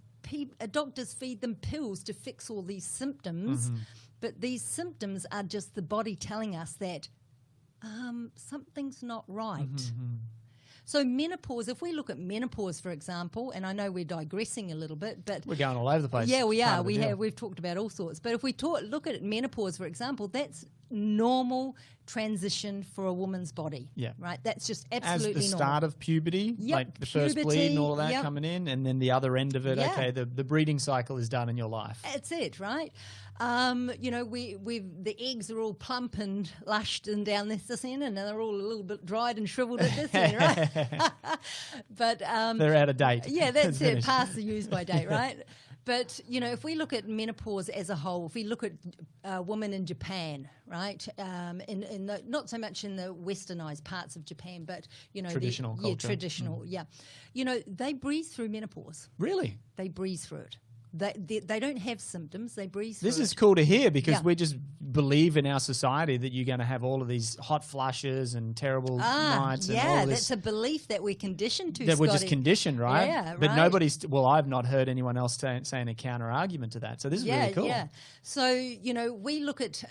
doctors feed them pills to fix all these symptoms, but these symptoms are just the body telling us that something's not right. So menopause, if we look at menopause, for example, and I know we're digressing a little bit, but we're going all over the place. Yeah, we are. We've talked about all sorts. But if we look at menopause, for example, that's normal transition for a woman's body. Yeah. Right? That's just absolutely normal. As the start of puberty, like the first bleed and all of that coming in, and then the other end of it, okay, the breeding cycle is done in your life. That's it, right? You know, the eggs are all plump and lushed and down this end, and they're all a little bit dried and shriveled at this end, right? But they're out of date. Yeah, that's it. Past the use by date, right? But, you know, if we look at menopause as a whole, if we look at women in Japan, right, not so much in the westernized parts of Japan, but, you know, traditional culture. Yeah, traditional, yeah. You know, they breathe through menopause. Really? They breathe through it. They don't have symptoms. They breathe through This is it. cool to hear because Yeah. we just believe in our society that you're going to have all of these hot flushes and terrible nights and all this. That's a belief that we're conditioned to, That we're just Scotty. conditioned, right? Yeah, But right. nobody's, well, I've not heard anyone else saying a counter argument to that. So this is really cool. Yeah. So, we look at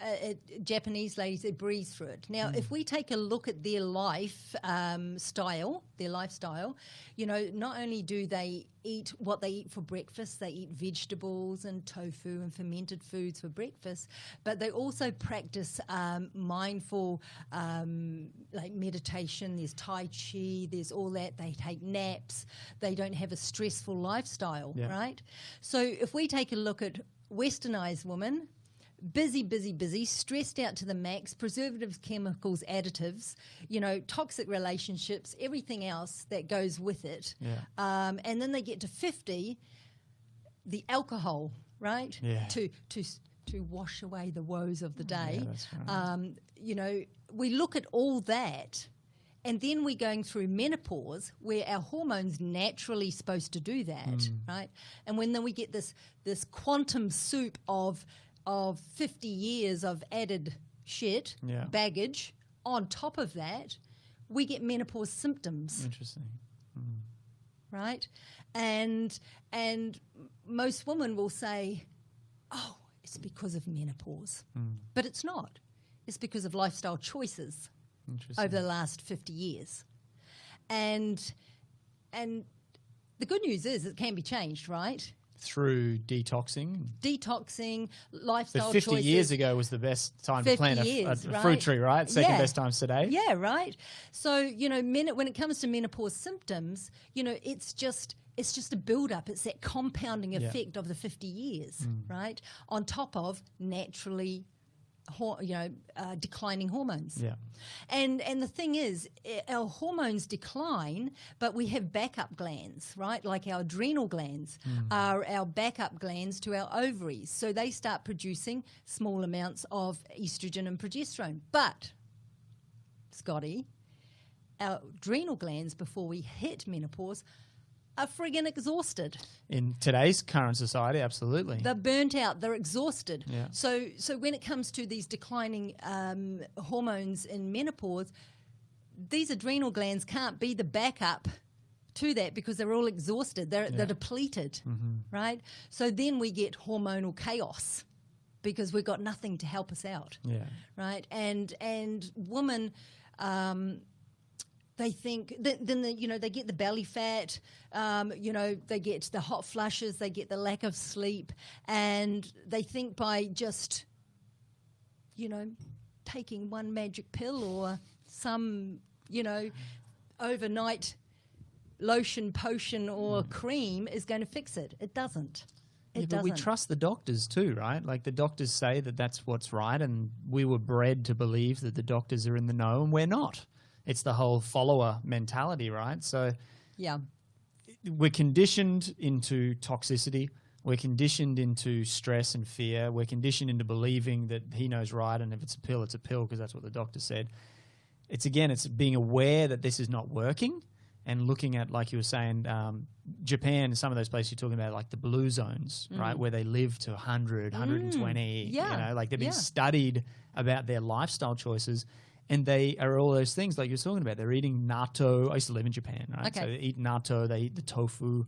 Japanese ladies that breathe through it. Now, if we take a look at their lifestyle, not only do they eat what they eat for breakfast, they eat vegetables and tofu and fermented foods for breakfast, but they also practice mindful like meditation. There's Tai Chi, there's all that. They take naps. They don't have a stressful lifestyle, right? So if we take a look at westernized women, busy, stressed out to the max, preservatives, chemicals, additives, toxic relationships, everything else that goes with it. Yeah. And then they get to 50, the alcohol, right? Yeah. To wash away the woes of the day. Yeah, that's right. We look at all that, and then we're going through menopause, where our hormones naturally supposed to do that, right? And then we get this quantum soup of 50 years of added shit, baggage. On top of that, we get menopause symptoms. Interesting. Right? And most women will say, oh, it's because of menopause. But it's not. It's because of lifestyle choices over the last 50 years. And the good news is it can be changed, right? Through detoxing. Lifestyle But 50 choices. years ago was the best time to plant a right? fruit tree, right? Second Yeah. best time today. Yeah, right. So, when it comes to menopause symptoms, it's just a build-up. It's that compounding effect of the 50 years, right? On top of naturally declining hormones. Yeah. And the thing is, our hormones decline, but we have backup glands, right? Like our adrenal glands are our backup glands to our ovaries. So they start producing small amounts of estrogen and progesterone. But, Scotty, our adrenal glands, before we hit menopause, are friggin' exhausted. In today's current society, absolutely. They're burnt out. They're exhausted. Yeah. So when it comes to these declining hormones in menopause, these adrenal glands can't be the backup to that because they're all exhausted. They're depleted, right? So then we get hormonal chaos because we've got nothing to help us out, right? And women... they think then they get the belly fat, they get the hot flushes, they get the lack of sleep, and they think by just taking one magic pill or some overnight lotion, potion, or cream is going to fix it. It doesn't. But we trust the doctors too, right? Like the doctors say that that's what's right, and we were bred to believe that the doctors are in the know, and we're not. It's the whole follower mentality, right? So we're conditioned into toxicity. We're conditioned into stress and fear. We're conditioned into believing that he knows right, and if it's a pill, it's a pill because that's what the doctor said. It's being aware that this is not working and looking at, like you were saying, Japan, some of those places you're talking about, like the blue zones, right, where they live to 100, 120. Like they've been studied about their lifestyle choices. And they are all those things like you're talking about. They're eating natto. I used to live in Japan, right? Okay. So they eat natto. They eat the tofu,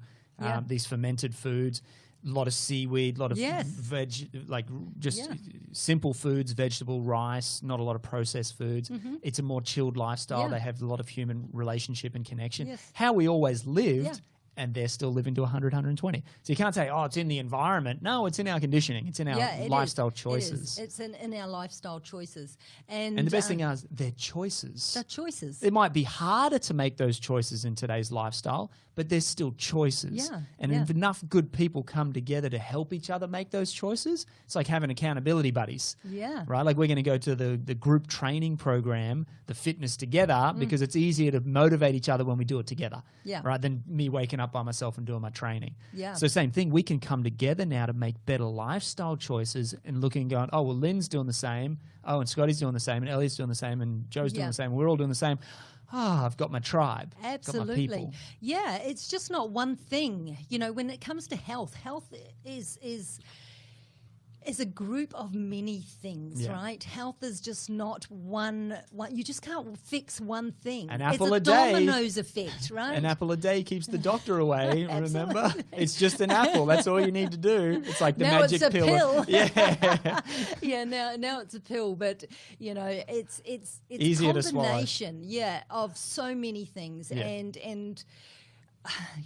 these fermented foods, a lot of seaweed, a lot of veg, like just simple foods, vegetable, rice, not a lot of processed foods. It's a more chilled lifestyle. They have a lot of human relationship and connection. Yes. How we always lived. And they're still living to 100, 120. So you can't say, oh, it's in the environment. No, it's in our conditioning. It's in our lifestyle choices. It's in our lifestyle choices. And the best thing is they're choices. They're choices. It might be harder to make those choices in today's lifestyle, but there's still choices. Yeah, and if enough good people come together to help each other make those choices, it's like having accountability buddies. Yeah. Right? Like we're going to go to the group training program, the fitness together, because it's easier to motivate each other when we do it together. Yeah. Right? Than me waking up out by myself and doing my training. Yeah. So same thing, we can come together now to make better lifestyle choices and looking and going, oh, well, Lyn's doing the same. Oh, and Scotty's doing the same, and Ellie's doing the same, and Joe's doing the same. We're all doing the same. I've got my tribe. Absolutely. Got my people. Yeah, it's just not one thing. You know, when it comes to health is a group of many things, right? Health is just not one. You just can't fix one thing. An apple it's a day. dominoes effect, right? An apple a day keeps the doctor away, remember? It's just an apple. That's all you need to do. It's like the now magic it's a pill. Yeah. Yeah, now it's a pill, but you know, it's easier to swallow. Combination, of so many things. And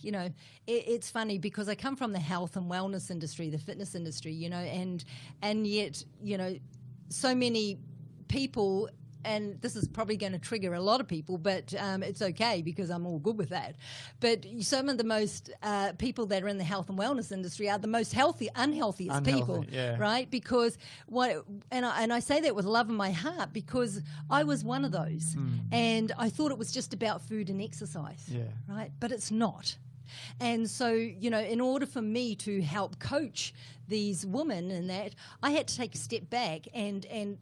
you know, it's funny because I come from the health and wellness industry, the fitness industry, you know, and yet, you know, so many people, and this is probably going to trigger a lot of people, but it's okay because I'm all good with that. But some of the most people that are in the health and wellness industry are the most unhealthiest people, right? Because and I say that with love in my heart because I was one of those, and I thought it was just about food and exercise, right? But it's not. And so, you know, in order for me to help coach these women in that, I had to take a step back and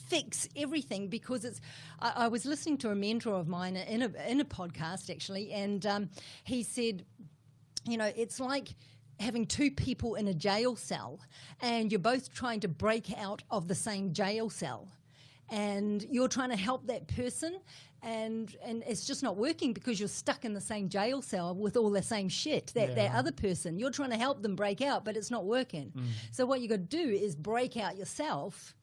fix everything because I was listening to a mentor of mine in a podcast actually, and he said, you know, it's like having two people in a jail cell and you're both trying to break out of the same jail cell and you're trying to help that person and it's just not working because you're stuck in the same jail cell with all the same shit that other person. You're trying to help them break out, but it's not working. So what you got to do is break out yourself,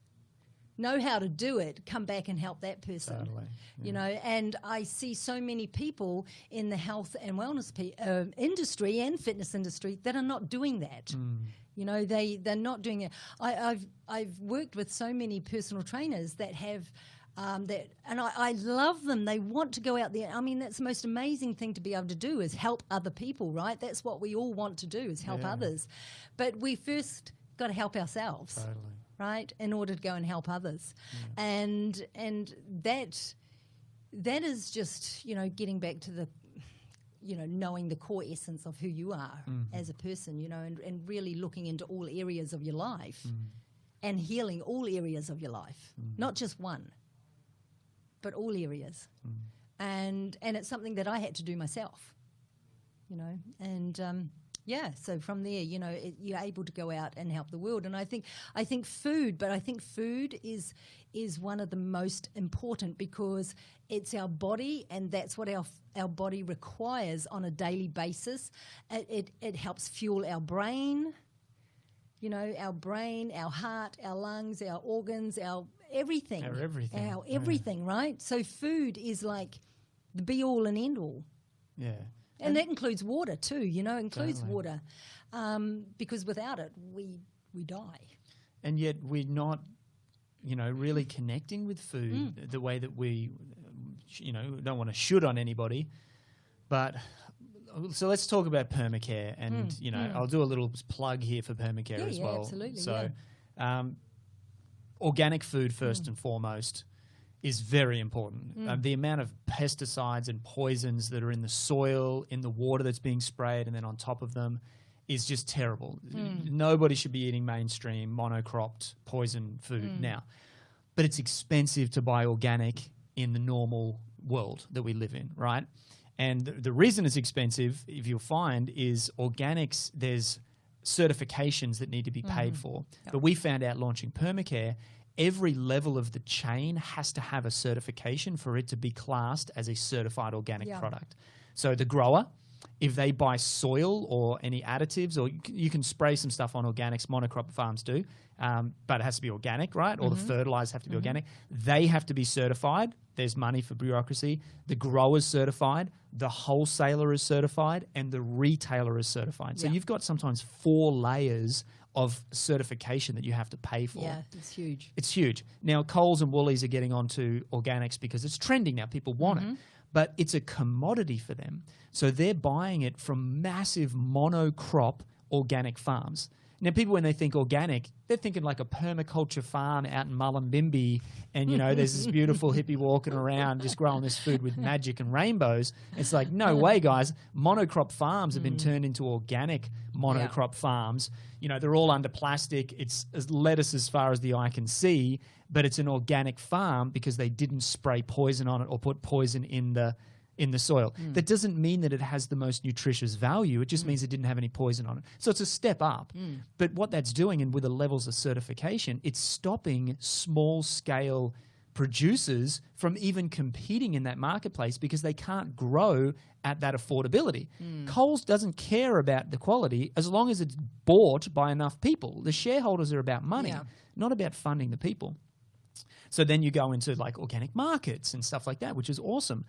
know how to do it, come back and help that person. Totally. You know, and I see so many people in the health and wellness industry and fitness industry that are not doing that. You know, they're not doing it. I've worked with so many personal trainers that have that, and I love them. They want to go out there. I mean, that's the most amazing thing to be able to do is help other people, right? That's what we all want to do is help others. But we first got to help ourselves. Totally. Right, in order to go and help others, and that is just, you know, getting back to the, you know, knowing the core essence of who you are as a person, you know, and really looking into all areas of your life and healing all areas of your life, not just one, but all areas, and it's something that I had to do myself, you know, and. So from there, you know, you're able to go out and help the world. And I think food is one of the most important because it's our body and that's what our body requires on a daily basis. It helps fuel our brain, you know, our heart, our lungs, our organs, our everything. Our everything, right? So food is like the be-all and end-all. Yeah. And that includes water too, you know, water, because without it, we die. And yet we're not, you know, really connecting with food the way that we, you know, don't want to shoot on anybody. But so let's talk about PermaCare, and you know, I'll do a little plug here for PermaCare as well. Absolutely. So, organic food first and foremost is very important. The amount of pesticides and poisons that are in the soil, in the water that's being sprayed, and then on top of them is just terrible. Nobody should be eating mainstream monocropped poison food now. But it's expensive to buy organic in the normal world that we live in, right? And the reason it's expensive, if you'll find, is organics, there's certifications that need to be paid for. But we found out launching PermaCare, every level of the chain has to have a certification for it to be classed as a certified organic product. So the grower, if they buy soil or any additives, or you can spray some stuff on organics, monocrop farms do, but it has to be organic, right? All the fertilizers have to be organic. They have to be certified. There's money for bureaucracy. The grower's certified, the wholesaler is certified, and the retailer is certified. So you've got sometimes 4 layers of certification that you have to pay for. Yeah, it's huge. It's huge. Now, Coles and Woolies are getting onto organics because it's trending now. People want it. But it's a commodity for them. So they're buying it from massive monocrop organic farms. Now, people, when they think organic, they're thinking like a permaculture farm out in Mullumbimby, and, you know, there's this beautiful hippie walking around just growing this food with magic and rainbows. It's like, no way, guys. Monocrop farms have been turned into organic monocrop farms. You know, they're all under plastic. It's lettuce as far as the eye can see, but it's an organic farm because they didn't spray poison on it or put poison in the soil. That doesn't mean that it has the most nutritious value. It just means it didn't have any poison on it. So it's a step up. But what that's doing, and with the levels of certification, it's stopping small-scale producers from even competing in that marketplace because they can't grow at that affordability. Coles doesn't care about the quality as long as it's bought by enough people. The shareholders are about money, not about funding the people. So then you go into like organic markets and stuff like that, which is awesome.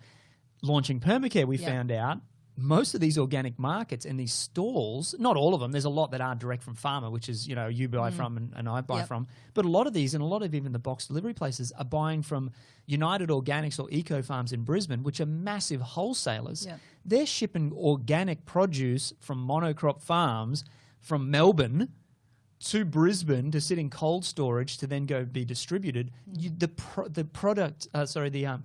Launching PermaCare, we found out most of these organic markets and these stalls, not all of them, there's a lot that are direct from farmer, which is, you know, you buy from and I buy from. But a lot of these, and a lot of even the box delivery places, are buying from United Organics or Eco Farms in Brisbane, which are massive wholesalers. They're shipping organic produce from monocrop farms from Melbourne to Brisbane to sit in cold storage to then go be distributed. The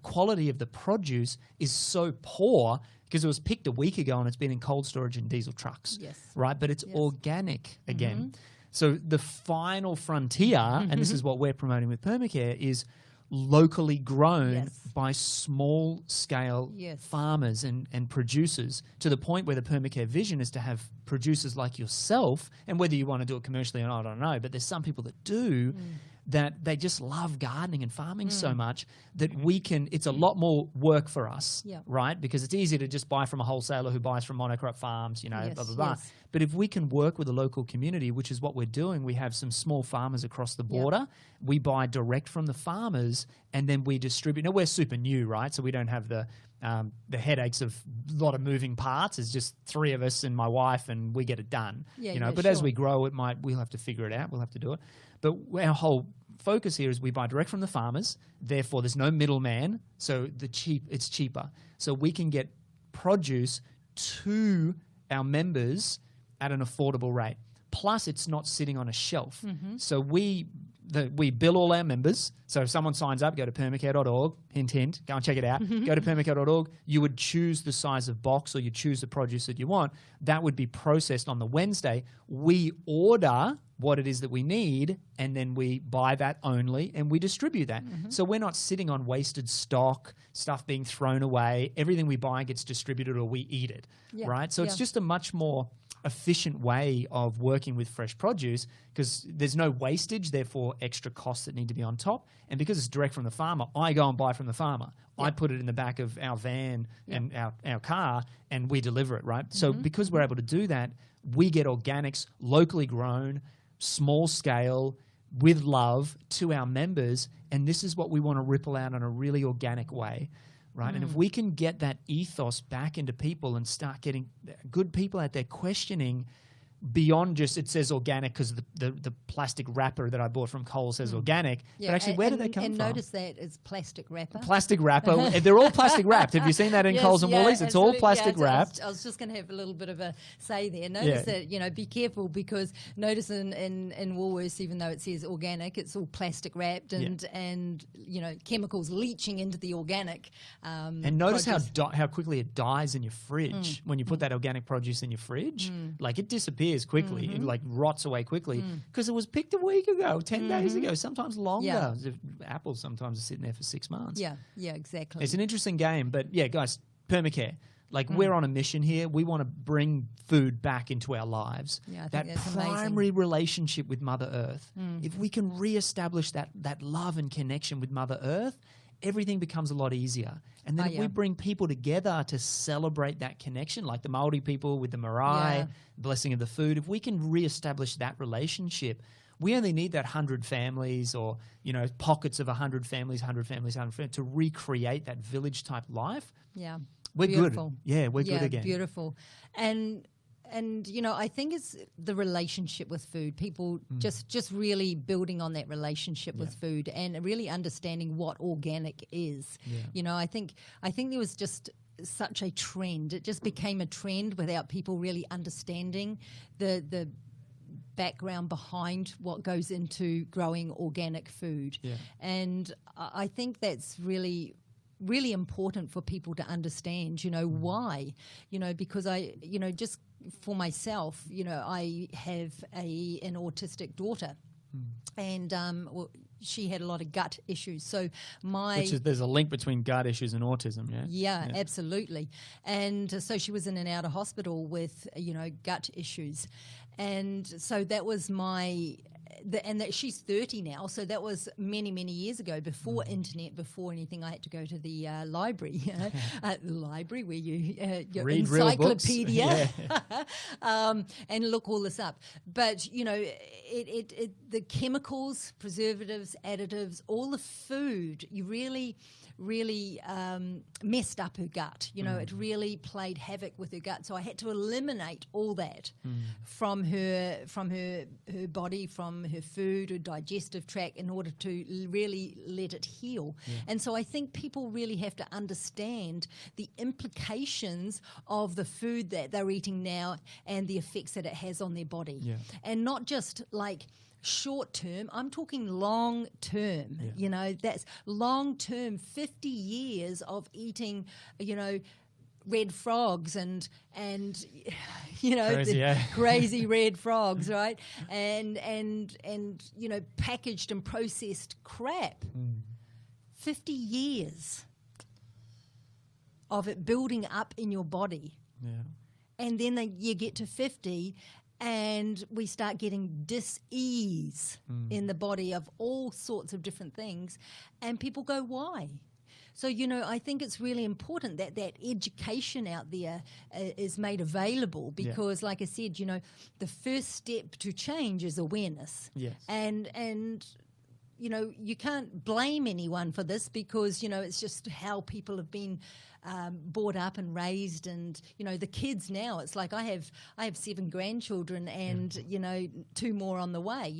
quality of the produce is so poor because it was picked a week ago and it's been in cold storage in diesel trucks, right? But it's organic again. So the final frontier, and this is what we're promoting with PermaCare, is locally grown by small-scale farmers and producers, to the point where the PermaCare vision is to have producers like yourself, and whether you want to do it commercially or not, I don't know, but there's some people that do, that they just love gardening and farming so much that we can, it's a lot more work for us, right? Because it's easy to just buy from a wholesaler who buys from monocrop farms, you know, blah, blah, blah. But if we can work with the local community, which is what we're doing, we have some small farmers across the border. We buy direct from the farmers and then we distribute. Now, we're super new, right? So we don't have the headaches of a lot of moving parts. It's just 3 of us and my wife, and we get it done. You know, but as we grow, we'll have to figure it out. We'll have to do it. But our whole focus here is we buy direct from the farmers. Therefore, there's no middleman. So it's cheaper. So we can get produce to our members at an affordable rate. Plus, it's not sitting on a shelf. So we bill all our members. So if someone signs up, go to permacare.org, hint, hint, go and check it out. Go to permacare.org. You would choose the size of box, or you choose the produce that you want. That would be processed on the Wednesday. We order what it is that we need, and then we buy that only, and we distribute that. So we're not sitting on wasted stock, stuff being thrown away. Everything we buy gets distributed, or we eat it, right? So it's just a much more efficient way of working with fresh produce, because there's no wastage, therefore extra costs that need to be on top. And because it's direct from the farmer, I go and buy from the farmer. I put it in the back of our van and our car, and we deliver it, right? So because we're able to do that, we get organics locally grown, small scale, with love to our members, and this is what we want to ripple out in a really organic way, right? And if we can get that ethos back into people and start getting good people out there questioning beyond just it says organic because the plastic wrapper that I bought from Coles says organic, but actually where do they come from? And notice that it's plastic wrapper. Plastic wrapper. They're all plastic wrapped. Have you seen that in Coles and Woolies? It's all plastic wrapped. I was just going to have a little bit of a say there. Notice that, you know, be careful, because notice in Woolworths, even though it says organic, it's all plastic wrapped and you know, chemicals leaching into the organic. And notice how quickly it dies in your fridge when you put that organic produce in your fridge. Like it disappears quickly, it like rots away quickly because it was picked a week ago, 10 days ago, sometimes longer. Apples sometimes are sitting there for 6 months. Yeah, exactly. It's an interesting game, but yeah, guys, PermaCare. Like we're on a mission here. We want to bring food back into our lives. Yeah, I think that that's primary amazing. Relationship with Mother Earth. If we can reestablish that love and connection with Mother Earth, everything becomes a lot easier. And then if we bring people together to celebrate that connection, like the Māori people with the marae, blessing of the food, if we can reestablish that relationship, we only need that 100 families, or, you know, pockets of 100 families, 100 families, 100 families to recreate that village-type life. Yeah. We're beautiful. Good. Yeah, we're good again. Beautiful. And you know, I think it's the relationship with food. People just really building on that relationship with food and really understanding what organic is. Yeah. You know, I think there was just such a trend. It just became a trend without people really understanding the background behind what goes into growing organic food. Yeah. And I think that's really important for people to understand, why, because just for myself, I have an autistic daughter, and she had a lot of gut issues. So there's a link between gut issues and autism, yeah? Yeah, absolutely. And so she was in and out of hospital with, gut issues. And so that was she's 30 now, so that was many, many years ago, before internet, before anything. I had to go to the library, the library where you your read encyclopedia, and look all this up. But the chemicals, preservatives, additives, all the food, you really messed up her gut. It really played havoc with her gut. So I had to eliminate all that from her body, from her food, her digestive tract, in order to really let it heal. Yeah. And so I think people really have to understand the implications of the food that they're eating now and the effects that it has on their body. Yeah. And not just like short term, I'm talking long term. Yeah. That's long term, 50 years of eating, red frogs and crazy, crazy red frogs, right? And packaged and processed crap. 50 years of it building up in your body. Yeah. And then you get to 50 and we start getting dis-ease in the body of all sorts of different things. And people go, why? So, I think it's really important that education out there is made available, because, like I said, the first step to change is awareness. Yes. And you can't blame anyone for this, because, it's just how people have been brought up and raised. And, the kids now, it's like I have 7 grandchildren and, 2 more on the way.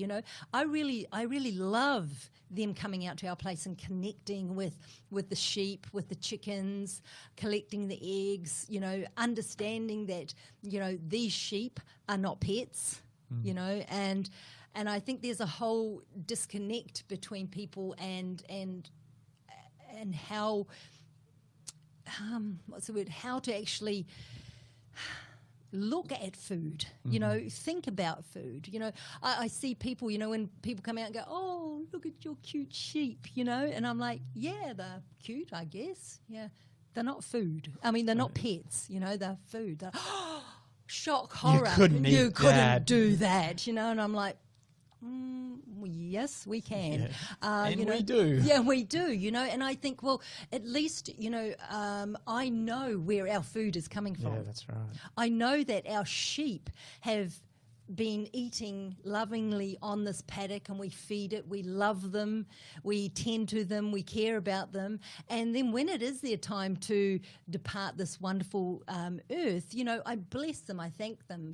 I really love them coming out to our place and connecting with the sheep, with the chickens, collecting the eggs, understanding that, these sheep are not pets, and I think there's a whole disconnect between people and how, how to actually look at food, think about food. I see people, when people come out and go, oh, look at your cute sheep, and I'm like, yeah, they're cute, I guess. Yeah, they're not food. I mean, they're not pets, they're food. They're, shock, horror. You couldn't do that, and I'm like, yes, we can. Yeah. And we do. Yeah, we do, and I think, well, at least, I know where our food is coming from. Yeah, that's right. I know that our sheep have been eating lovingly on this paddock, and we feed it, we love them, we tend to them, we care about them, and then when it is their time to depart this wonderful earth, I bless them, I thank them,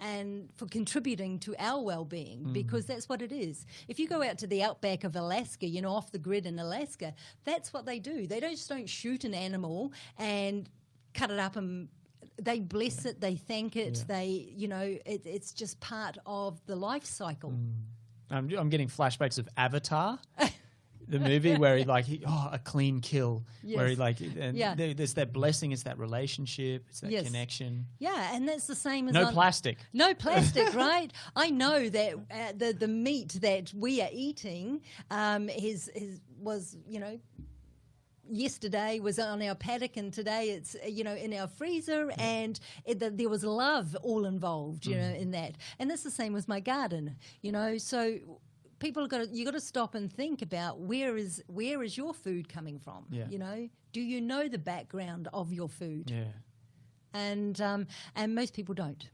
and for contributing to our well-being, because that's what it is. If you go out to the outback of Alaska, off the grid in Alaska, that's what they do. They just don't shoot an animal and cut it up and they bless it, they thank it, they, it's just part of the life cycle. I'm getting flashbacks of Avatar, the movie where a clean kill, where there's that blessing, it's that relationship, it's that connection. Yeah, and that's the same as... No plastic, right? I know that the meat that we are eating was, yesterday was on our paddock, and today it's in our freezer, and there was love all involved, in that. And that's the same with my garden, So people you got to stop and think about where is your food coming from? Yeah. Do you know the background of your food? Yeah. And most people don't.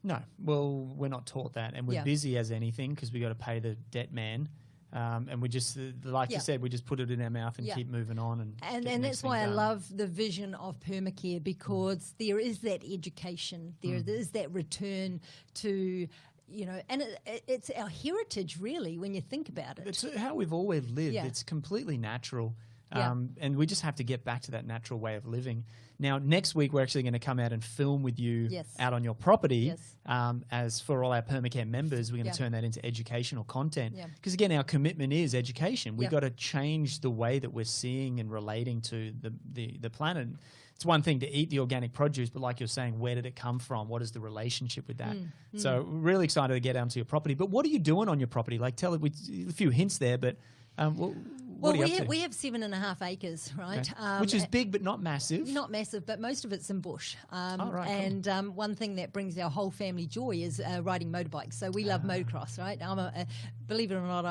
No, well, we're not taught that, and we're busy as anything, because we got to pay the debt man. And we just, like you said, we just put it in our mouth and keep moving on. And that's why I love the vision of PermaCare, because there is that education, there is that return to, and it's our heritage, really, when you think about it. It's how we've always lived. Yeah. It's completely natural. And we just have to get back to that natural way of living. Now, next week, we're actually going to come out and film with you Yes. out on your property. Yes. As for all our PermaCare members, we're going to Yeah. turn that into educational content. Yeah. Because again, our commitment is education. We've Yeah. got to change the way that we're seeing and relating to the planet. It's one thing to eat the organic produce, but like you're saying, where did it come from? What is the relationship with that? So really excited to get onto your property. But what are you doing on your property? Like, tell it a few hints there, but what are you up to? we have 7.5 acres, right? Okay. Which is big, but not massive. Not massive, but most of it's in bush. Right, cool. And one thing that brings our whole family joy is riding motorbikes. So we love motocross, right? Believe it or not,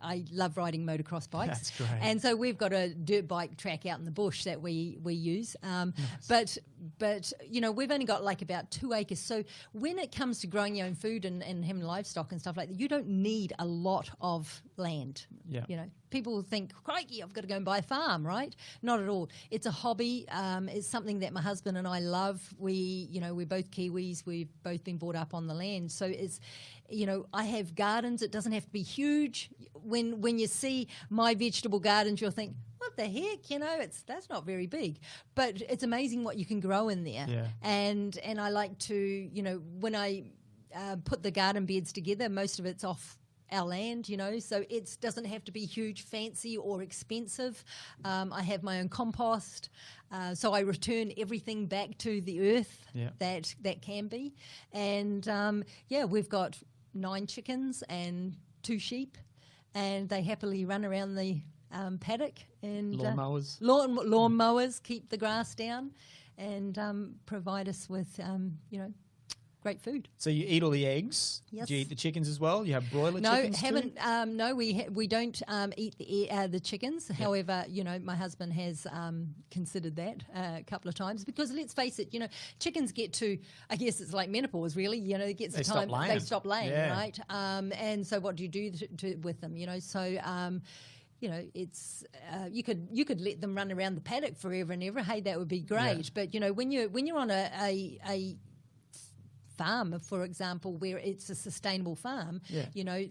I love riding motocross bikes. That's great. And so we've got a dirt bike track out in the bush that we use. Nice. But you know, we've only got like about 2 acres. So when it comes to growing your own food and having livestock and stuff like that, you don't need a lot of land. Yeah. You know, people think, crikey, I've got to go and buy a farm, right? Not at all. It's a hobby. It's something that my husband and I love. We're both Kiwis. We've both been brought up on the land. So it's, you know, I have gardens. It doesn't have to be huge. When you see my vegetable gardens, you'll think, what the heck, you know, that's not very big. But it's amazing what you can grow in there. Yeah. And I like to, you know, when I put the garden beds together, most of it's off our land, you know, so it doesn't have to be huge, fancy or expensive. I have my own compost, so I return everything back to the earth that can be. And we've got 9 chickens and 2 sheep, and they happily run around the paddock. And Lawnmowers. Lawnmowers keep the grass down and provide us with, great food. So you eat all the eggs? Yes. Do you eat the chickens as well? You have broiler chickens too? We don't eat the chickens. Yep. However, you know, my husband has considered that a couple of times because let's face it, you know, chickens get to, I guess it's like menopause really, you know, it gets the time they stop laying, right? And so what do you do with them, you know? So, you know, it's you could let them run around the paddock forever and ever. Hey, that would be great. Yeah. But you know, when you're on a farm, for example, where it's a sustainable farm, you know,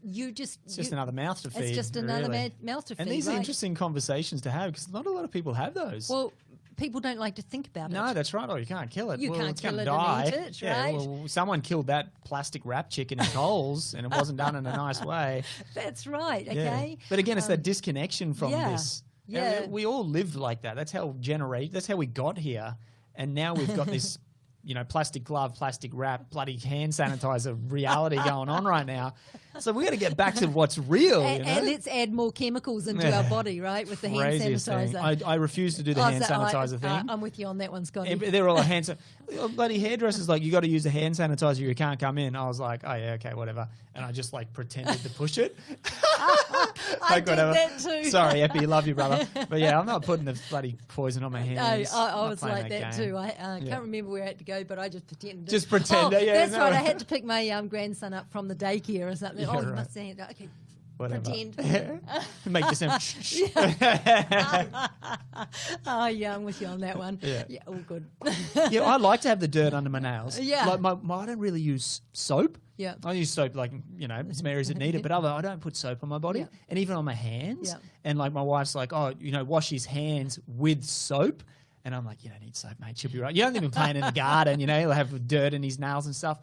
it's just another mouth to feed. It's just another mouth to feed. And these are interesting conversations to have because not a lot of people have those. Well, people don't like to think about it. No, that's right. Oh, you can't kill it. You can't kill it die. And eat it, right? Well, someone killed that plastic wrap chicken in Coles and it wasn't done in a nice way. That's right, okay. Yeah. But again, it's that disconnection from this. Yeah. We all lived like that. That's how we got here. And now we've got this, you know, plastic glove, plastic wrap, bloody hand sanitizer reality going on right now. So we got to get back to what's real. And let's add more chemicals into our body, right, with the hand sanitizer. I refuse to do the hand sanitizer thing. I'm with you on that one, Scotty. They're all hand sanitizer. Bloody hairdressers like, you got to use the hand sanitizer, you can't come in. I was like, oh yeah, okay, whatever. And I just like pretended to push it. I did that too. Sorry, Epi, love you, brother. But yeah, I'm not putting the bloody poison on my hands. No, I was like that too. I can't remember where I had to go, but I just pretended. Just pretend. That's right. I had to pick my grandson up from the daycare or something. Yeah, you right. must say it. Okay. Whatever. Pretend. Make the sound. Oh, yeah, I'm with you on that one. Yeah, all good. Yeah, I like to have the dirt under my nails. Yeah. Like I don't really use soap. Yeah. I use soap like, you know, some areas that need it, but I don't put soap on my body. Yeah. And even on my hands. Yeah. And like my wife's like, oh, you know, wash his hands with soap. And I'm like, you don't need soap, mate. She'll be right. You don't even playing in the garden, you know, he'll have dirt in his nails and stuff.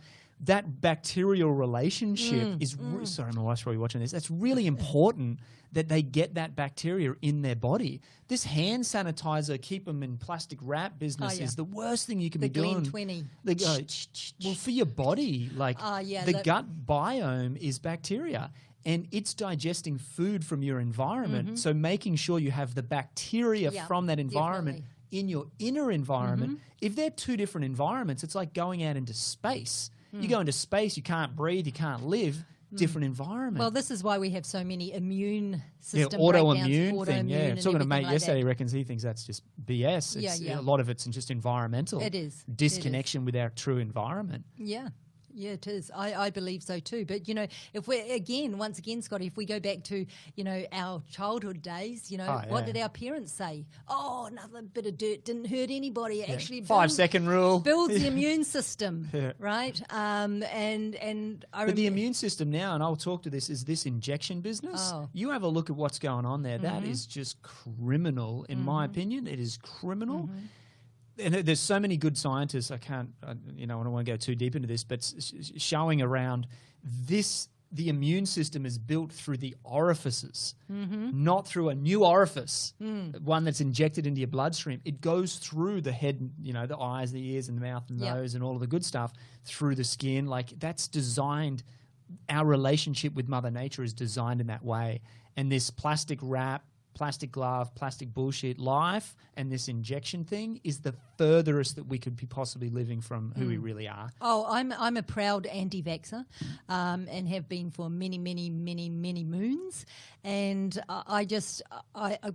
That bacterial relationship is sorry, my wife's probably watching this. That's really important that they get that bacteria in their body. This hand sanitizer, keep them in plastic wrap business is the worst thing you can be doing. The Glen 20. Well, for your body, like the gut biome is bacteria. And it's digesting food from your environment. Mm-hmm. So making sure you have the bacteria from that environment in your inner environment. Mm-hmm. If they're two different environments, it's like going out into space. You go into space, you can't breathe, you can't live. Different environment. Well, this is why we have so many immune system autoimmune thing. Yeah, talking to a mate like yesterday, he reckons he thinks that's just BS. A lot of it's just environmental. It is disconnection with our true environment. Yeah. Yeah, it is. I believe so too. But, you know, if once again, Scotty, if we go back to, you know, our childhood days, you know, what did our parents say? Oh, another bit of dirt didn't hurt anybody. It actually 5-second rule. Builds the immune system, right? And But the immune system now, and I'll talk to this, is this injection business. Oh. You have a look at what's going on there. That is just criminal, in my opinion. It is criminal. And there's so many good scientists. I don't want to go too deep into this, but showing around this, the immune system is built through the orifices, not through a new orifice, one that's injected into your bloodstream. It goes through the head, you know, the eyes, the ears, and the mouth and nose, and all of the good stuff through the skin. Like, that's designed. Our relationship with Mother Nature is designed in that way. And this plastic wrap, plastic glove, plastic bullshit life, and this injection thing is the furthest that we could be possibly living from who we really are. Oh, I'm a proud anti-vaxxer, and have been for many, many, many, many moons. And I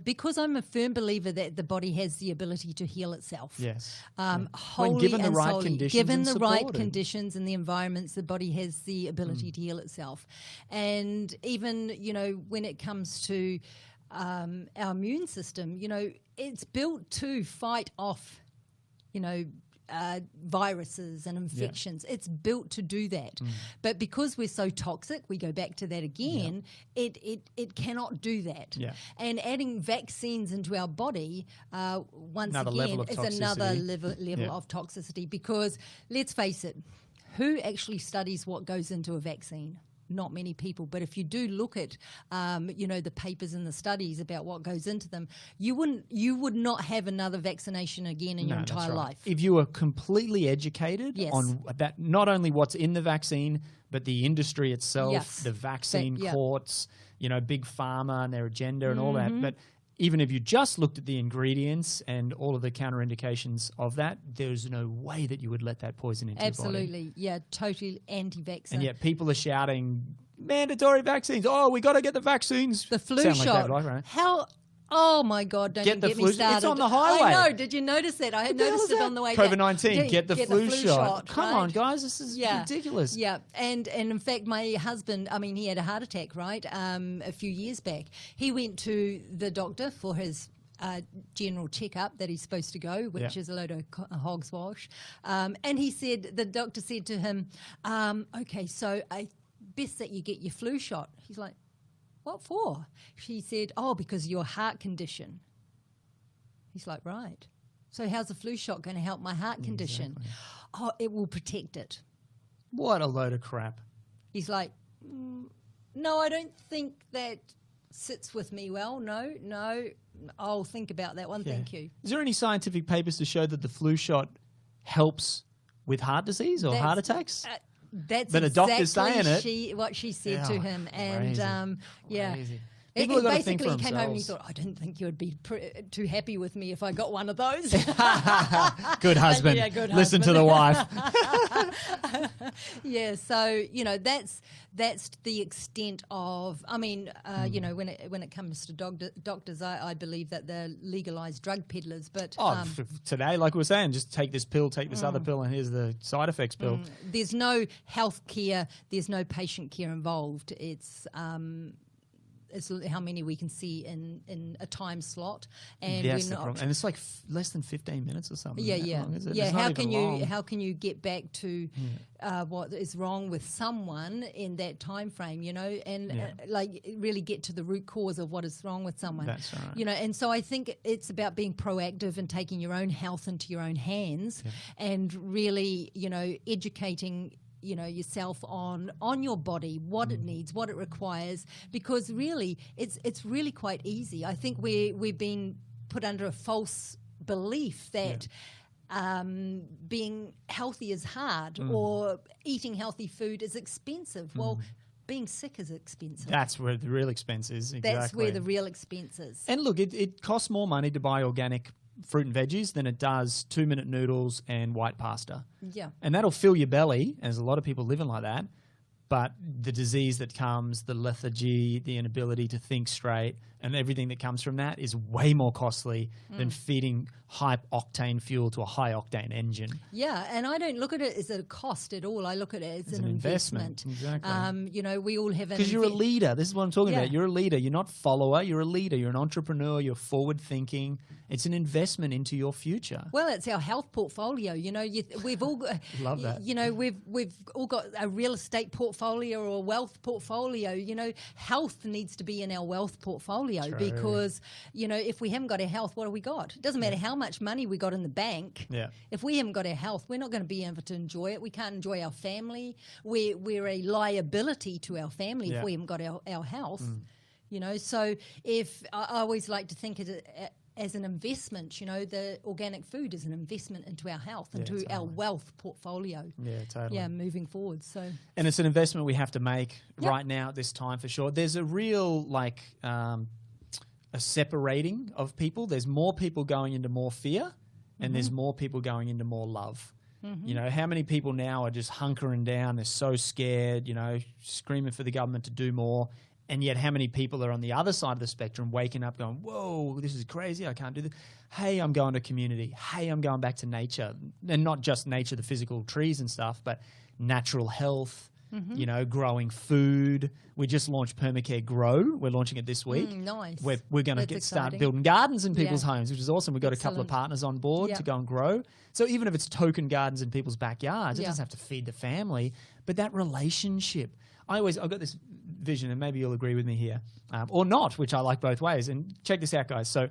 because I'm a firm believer that the body has the ability to heal itself. Yes. Wholly given the and right solely. conditions Given and the right supported. conditions and the environments, the body has the ability to heal itself. And even, you know, when it comes to our immune system, you know, it's built to fight off, you know, viruses and infections. It's built to do that. But because we're so toxic, we go back to that again, it cannot do that. Yeah. And adding vaccines into our body, once Another again, level of is toxicity. another level of toxicity, because let's face it, who actually studies what goes into a vaccine? Not many people, but if you do look at, you know, the papers and the studies about what goes into them, you would not have another vaccination again in your entire life. If you were completely educated on that, not only what's in the vaccine, but the industry itself, the vaccine courts, you know, big pharma and their agenda and all that. But even if you just looked at the ingredients and all of the counterindications of that, there's no way that you would let that poison into your body. Absolutely, yeah, totally anti-vaxxer. And yet people are shouting, mandatory vaccines. Oh, we got to get the vaccines. The flu Sound shot. Like that, right? How? Oh my God! Don't Get even the get flu me started. It's on the highway. I know. Did you notice that? I had noticed it on the way down. COVID-19. Get the flu shot. Come on, guys. This is ridiculous. Yeah, and in fact, my husband, I mean, he had a heart attack, right? A few years back. He went to the doctor for his general checkup that he's supposed to go, which is a load of hogswash. And the doctor said to him, okay, so best that you get your flu shot. He's like, what for? She said, oh, because of your heart condition. He's like, right. So how's the flu shot going to help my heart condition? Exactly. Oh, it will protect it. What a load of crap. He's like, no, I don't think that sits with me well. No, I'll think about that one. Thank you. Is there any scientific papers to show that the flu shot helps with heart disease or heart attacks? That's but exactly a doctor's saying what she said to him. Crazy. And Crazy. He People have got to basically think for came home and he themselves. thought, I didn't think you would be too happy with me if I got one of those. Good husband. Yeah, good Listen husband. to the wife. Yeah, so, you know, that's the extent of, I mean, you know, when it comes to doctors, I believe that they're legalized drug peddlers. But today, like we were saying, just take this pill, take this other pill, and here's the side effects pill. There's no health care, there's no patient care involved. It's how many we can see in a time slot, and That's we're the not. problem. And it's like less than 15 minutes or something. Yeah. Long, is it? Yeah. It's not How even can long. how can you get back to what is wrong with someone in that time frame? You know, and like really get to the root cause of what is wrong with someone. That's right. You know, and so I think it's about being proactive and taking your own health into your own hands, and really, you know, educating, you know, yourself on your body, what it needs, what it requires, because really it's really quite easy. I think we've been put under a false belief that being healthy is hard or eating healthy food is expensive. Well, being sick is expensive. That's where the real expense is. Exactly. That's where the real expense is. And look, it costs more money to buy organic fruit and veggies than it does 2-minute noodles and white pasta. Yeah. And that'll fill your belly, and there's a lot of people living like that. but the disease that comes, the lethargy, the inability to think straight, and everything that comes from that is way more costly than feeding high-octane fuel to a high-octane engine. Yeah, and I don't look at it as a cost at all. I look at it as an investment. Exactly. You know, we all have an because you're a leader. This is what I'm talking Yeah. about. You're a leader. You're not follower. You're a leader. You're an entrepreneur. You're forward-thinking. It's an investment into your future. Well, it's our health portfolio. You know, we've all got, Love that. You know, we've all got a real estate portfolio or a wealth portfolio. You know, health needs to be in our wealth portfolio because, you know, if we haven't got our health, what have we got? It doesn't matter how much money we got in the bank. Yeah. If we haven't got our health, we're not going to be able to enjoy it. We can't enjoy our family. We're a liability to our family if we haven't got our health. You know, so if I always like to think of it as an investment, you know, the organic food is an investment into our health, into our wealth portfolio. Yeah, totally. Yeah, moving forward. So, and it's an investment we have to make right now at this time for sure. There's a real a separating of people. There's more people going into more fear, and there's more people going into more love. You know, how many people now are just hunkering down? They're so scared, you know, screaming for the government to do more. And yet how many people are on the other side of the spectrum waking up going, whoa, this is crazy, I can't do this. Hey, I'm going to community. Hey, I'm going back to nature. And not just nature, the physical trees and stuff, but natural health, you know, growing food. We just launched PermaCare Grow. We're launching it this week. Nice. We're going to start building gardens in people's homes, which is awesome. We've got a couple of partners on board to go and grow. So even if it's token gardens in people's backyards, it doesn't have to feed the family, but that relationship. I've got this vision, and maybe you'll agree with me here, or not, which I like both ways. And check this out, guys. So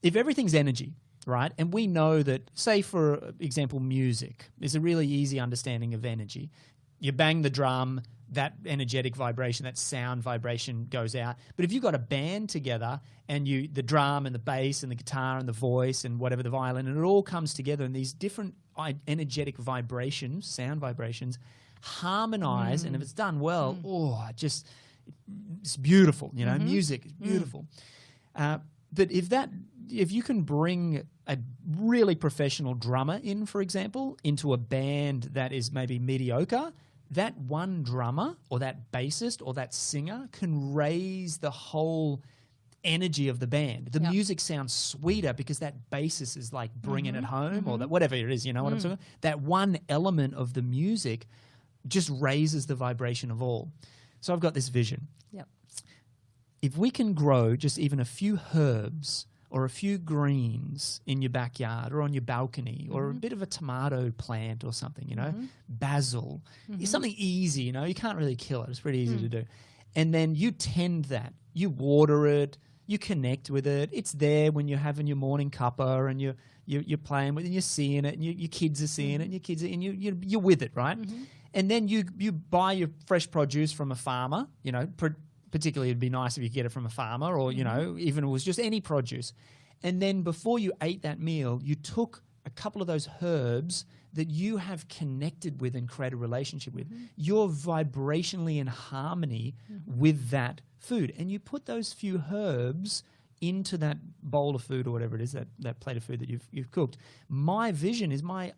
if everything's energy, right, and we know that, say, for example, music is a really easy understanding of energy. You bang the drum, that energetic vibration, that sound vibration goes out. But if you've got a band together and the drum and the bass and the guitar and the voice and whatever, the violin, and it all comes together in these different energetic vibrations, sound vibrations, harmonize, and if it's done well, it's beautiful. You know, music is beautiful. But if you can bring a really professional drummer in, for example, into a band that is maybe mediocre, that one drummer or that bassist or that singer can raise the whole energy of the band. The music sounds sweeter because that bassist is like bringing it home, or that whatever it is, you know what I'm saying? That one element of the music just raises the vibration of all. So I've got this vision. Yep. If we can grow just even a few herbs or a few greens in your backyard or on your balcony, or a bit of a tomato plant or something, you know, basil, something easy, you know, you can't really kill it. It's pretty easy to do. And then you tend that, you water it, you connect with it. It's there when you're having your morning cuppa and you're playing with it and you're seeing it and your kids are seeing it and your kids are, and you're with it, right? And then you buy your fresh produce from a farmer, you know, particularly it'd be nice if you get it from a farmer, or, you know, even if it was just any produce. And then before you ate that meal, you took a couple of those herbs that you have connected with and created a relationship with. You're vibrationally in harmony with that food. And you put those few herbs into that bowl of food or whatever it is, that plate of food that you've cooked. My vision is, my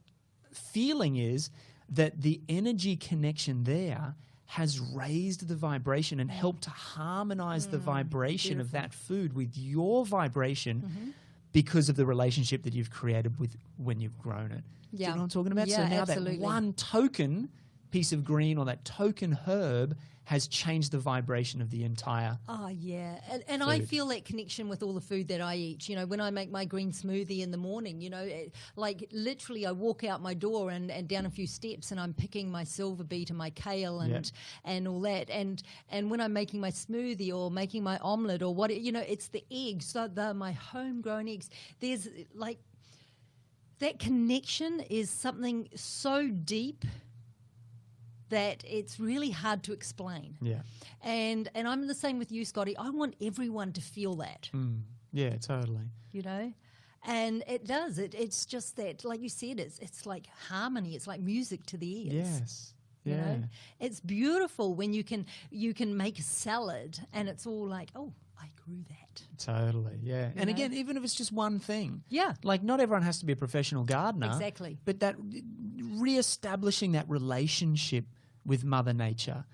feeling is that the energy connection there has raised the vibration and helped to harmonize the vibration of that food with your vibration because of the relationship that you've created with when you've grown it. Do you know what I'm talking about? Yeah, so now absolutely. that one token piece of green or that token herb has changed the vibration of the entire and I feel that connection with all the food that I eat. You know, when I make my green smoothie in the morning, you know, like literally I walk out my door and down a few steps and I'm picking my silver beet and my kale and all that, and when I'm making my smoothie or making my omelette or what, you know, it's the eggs, they're my homegrown eggs. There's like, that connection is something so deep that it's really hard to explain. Yeah. And I'm the same with you, Scotty. I want everyone to feel that. Yeah, totally. You know? And it does. It's just that, like you said, it's like harmony. It's like music to the ears. Yes. Yeah. You know? It's beautiful when you can make a salad and it's all like, oh, I grew that. Totally, yeah. And again, even if it's just one thing. Yeah. Like, not everyone has to be a professional gardener. Exactly. But that re-establishing that relationship with Mother Nature,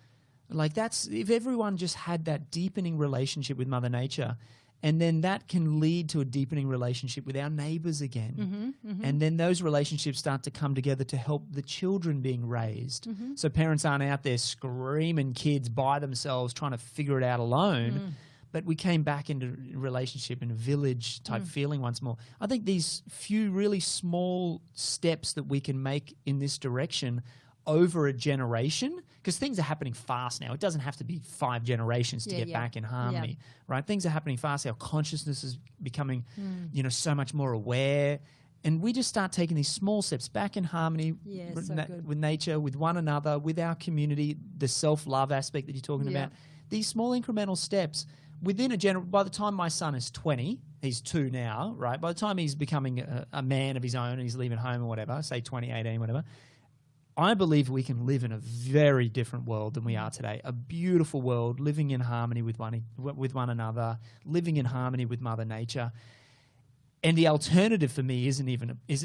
Like that's, if everyone just had that deepening relationship with Mother Nature, and then that can lead to a deepening relationship with our neighbors again. And then those relationships start to come together to help the children being raised. So parents aren't out there screaming kids by themselves trying to figure it out alone. But we came back into relationship in a village type feeling once more. I think these few really small steps that we can make in this direction over a generation, because things are happening fast now. It doesn't have to be 5 generations to get back in harmony, right? Things are happening fast. Our consciousness is becoming, so much more aware. And we just start taking these small steps back in harmony with nature, with one another, with our community, the self-love aspect that you're talking about. These small incremental steps within by the time my son is 20, he's 2 now, right? By the time he's becoming a man of his own and he's leaving home or whatever, say 20, 18, whatever, I believe we can live in a very different world than we are today. A beautiful world, living in harmony with one another, living in harmony with Mother Nature. And the alternative for me it's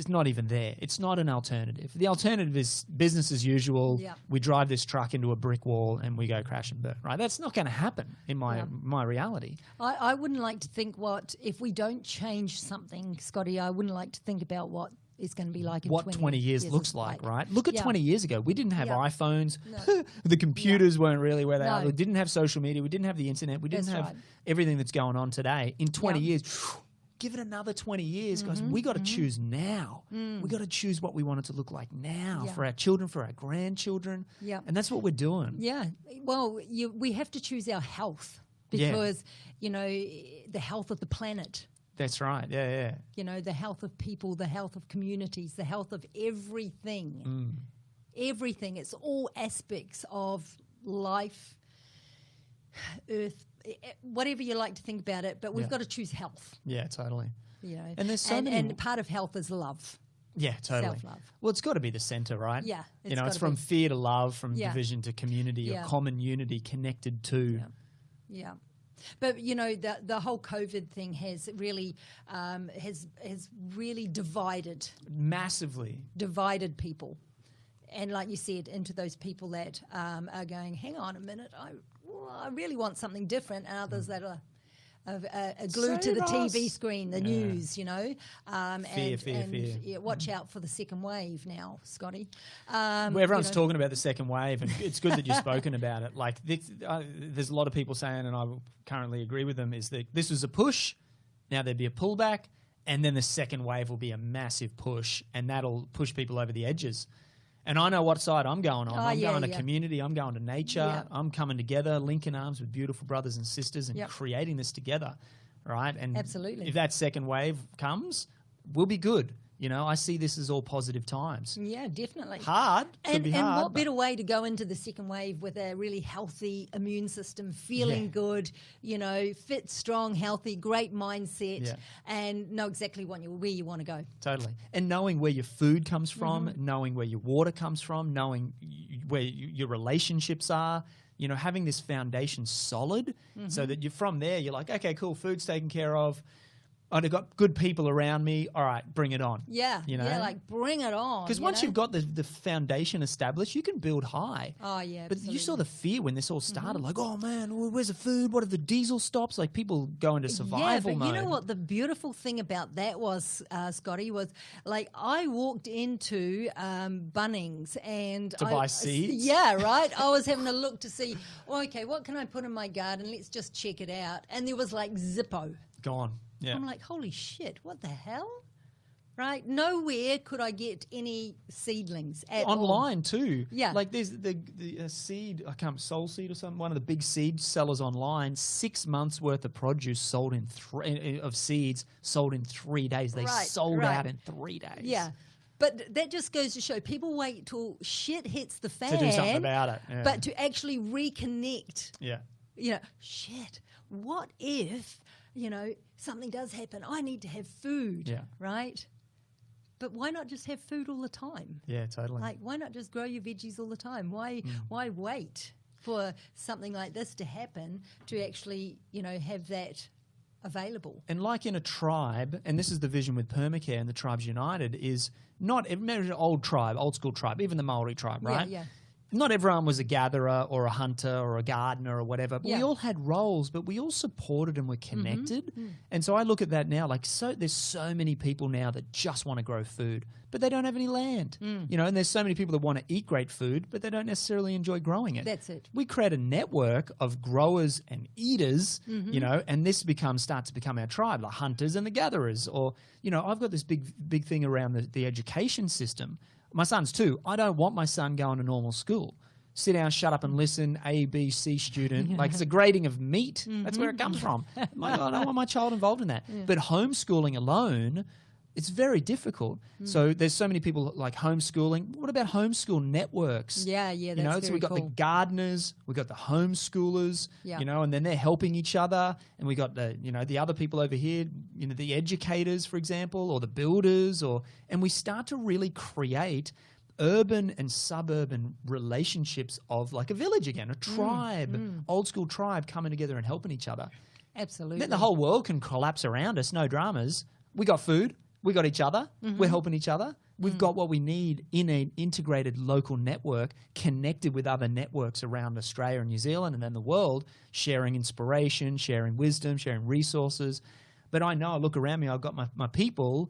not even there. It's not an alternative. The alternative is business as usual. Yeah. We drive this truck into a brick wall and we go crash and burn. Right? That's not going to happen in my reality. I wouldn't like to think if we don't change something, Scotty, I wouldn't like to think about what it's going to be like in what 20 years looks like, right? Look at 20 years ago. We didn't have iPhones. No. The computers weren't really where they are. We didn't have social media. We didn't have the internet. We didn't have everything that's going on today. In 20 years, give it another 20 years, guys. We got to choose now. We got to choose what we want it to look like now for our children, for our grandchildren. Yeah. And that's what we're doing. Yeah. Well, we have to choose our health because, the health of the planet. That's right. Yeah, yeah. The health of people, the health of communities, the health of everything. Everything. It's all aspects of life, earth, whatever you like to think about it, but we've got to choose health. Yeah, totally. And there's so many. And part of health is love. Yeah, totally. Self-love. Well, it's got to be the center, right? Yeah. It's from fear to love, from division to community, or common unity connected to. Yeah. But the whole COVID thing has really has really divided people, and like you said, into those people that are going, hang on a minute, I really want something different, and others that are glued to the TV screen, the news, Fear. Yeah, watch out for the second wave now, Scotty. Well, everyone's talking about the second wave, and it's good that you've spoken about it. Like, there's a lot of people saying, and I will currently agree with them, is that this was a push, now there'd be a pullback, and then the second wave will be a massive push, and that'll push people over the edges. And I know what side I'm going on. I'm going to community. I'm going to nature. Yeah. I'm coming together, linking arms with beautiful brothers and sisters and creating this together, right? And absolutely. If that second wave comes, we'll be good. I see this as all positive times. Yeah, definitely. Hard. And what better way to go into the second wave with a really healthy immune system, feeling good, fit, strong, healthy, great mindset, and know exactly where you want to go. Totally. And knowing where your food comes from, knowing where your water comes from, knowing where your relationships are, having this foundation solid so that from there, you're like, okay, cool, food's taken care of. I've got good people around me. All right, bring it on. Yeah, like bring it on. Because once you've got the foundation established, you can build high. Oh, yeah, But you saw the fear when this all started. Like, oh, man, where's the food? What if the diesel stops? Like, people go into survival mode. You know what the beautiful thing about that was, Scotty, was like I walked into Bunnings and to buy seeds? Yeah, right. I was having a look to see, okay, what can I put in my garden? Let's just check it out. And there was like Zippo. Gone. Yeah. I'm like, holy shit, what the hell? Right? Nowhere could I get any seedlings at online all. Too. Yeah. Like there's the seed, Soul Seed or something, one of the big seed sellers online, 6 months worth of produce sold of seeds sold in 3 days. They sold out in 3 days. Yeah. But that just goes to show people wait till shit hits the fan. To do something about it. Yeah. But to actually reconnect. Yeah. Shit, what if, something does happen? I need to have food, right? But why not just have food all the time? Yeah, totally. Like, why not just grow your veggies all the time? Why wait for something like this to happen to actually, have that available? And like in a tribe, and this is the vision with PermaCare and the Tribes United, is not, remember an old school tribe, even the Maori tribe, right? Yeah. not everyone was a gatherer or a hunter or a gardener or whatever, but we all had roles, but we all supported and were connected. And so I look at that now, like, there's so many people now that just want to grow food, but they don't have any land, you know, and there's so many people that want to eat great food, but they don't necessarily enjoy growing it. That's it. We create a network of growers and eaters, you know, and this starts to become our tribe, like hunters and the gatherers. Or, you know, I've got this big thing around the education system. My son's 2. I don't want my son going to normal school. Sit down, shut up and listen, A, B, C student. Like, it's a grading of meat. That's where it comes from. I don't want my child involved in that. But homeschooling alone, it's very difficult. So there's so many people like homeschooling. What about homeschool networks? Yeah, you that's know, so we've got the gardeners, we've got the homeschoolers, you know, and then they're helping each other. And we got the, you know, the other people over here, you know, the educators, for example, or the builders, and we start to really create urban and suburban relationships of like a village again, a tribe, old school tribe coming together and helping each other. Absolutely. Then the whole world can collapse around us, no dramas. We got food. We got each other. We're helping each other. We've got what we need in an integrated local network connected with other networks around Australia and New Zealand and then the world, sharing inspiration, sharing wisdom, sharing resources. But I know, I look around me, I've got my people,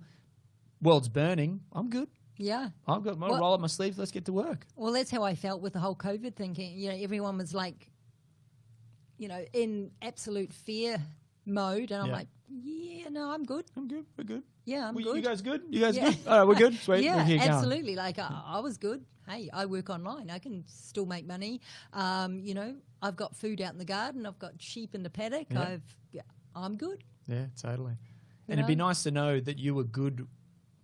world's burning. I'm good. Yeah. I've got my roll up my sleeves. Let's get to work. Well, that's how I felt with the whole COVID thinking. You know, everyone was like, you know, in absolute fear mode. And I'm like, yeah, no, I'm good. I'm good. We're good. Yeah, I'm good. You guys good? You guys good? All right, we're good. Sweet. Yeah, we're absolutely. Like I was good. Hey, I work online. I can still make money. You know, I've got food out in the garden. I've got sheep in the paddock. I'm good. Yeah, totally. And it'd be nice to know that you were good,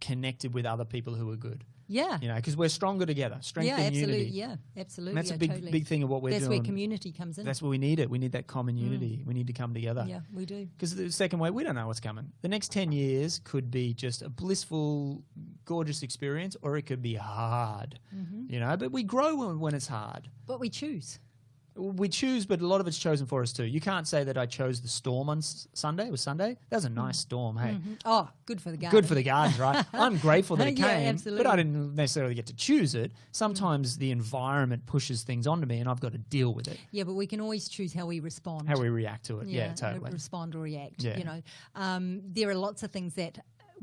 connected with other people who are good. Yeah. You know, because we're stronger together. Strength and unity. Yeah, absolutely. And that's a big thing of what we're doing. That's where community comes in. That's where we need it. We need that common unity. We need to come together. Yeah, we do. Because the second way, we don't know what's coming. The next 10 years could be just a blissful, gorgeous experience, or it could be hard. You know, but we grow when it's hard. But we choose. We choose, but a lot of it's chosen for us too. You can't say that I chose the storm on Sunday. It was Sunday. That was a nice storm, hey. Oh, good for the garden. Good for the gardens, right? I'm grateful that it came, absolutely. but I didn't necessarily get to choose it. Sometimes the environment pushes things onto me and I've got to deal with it. Yeah, but we can always choose how we respond. How we react to it. Yeah, totally. Respond or react, Yeah. you know. There are lots of things that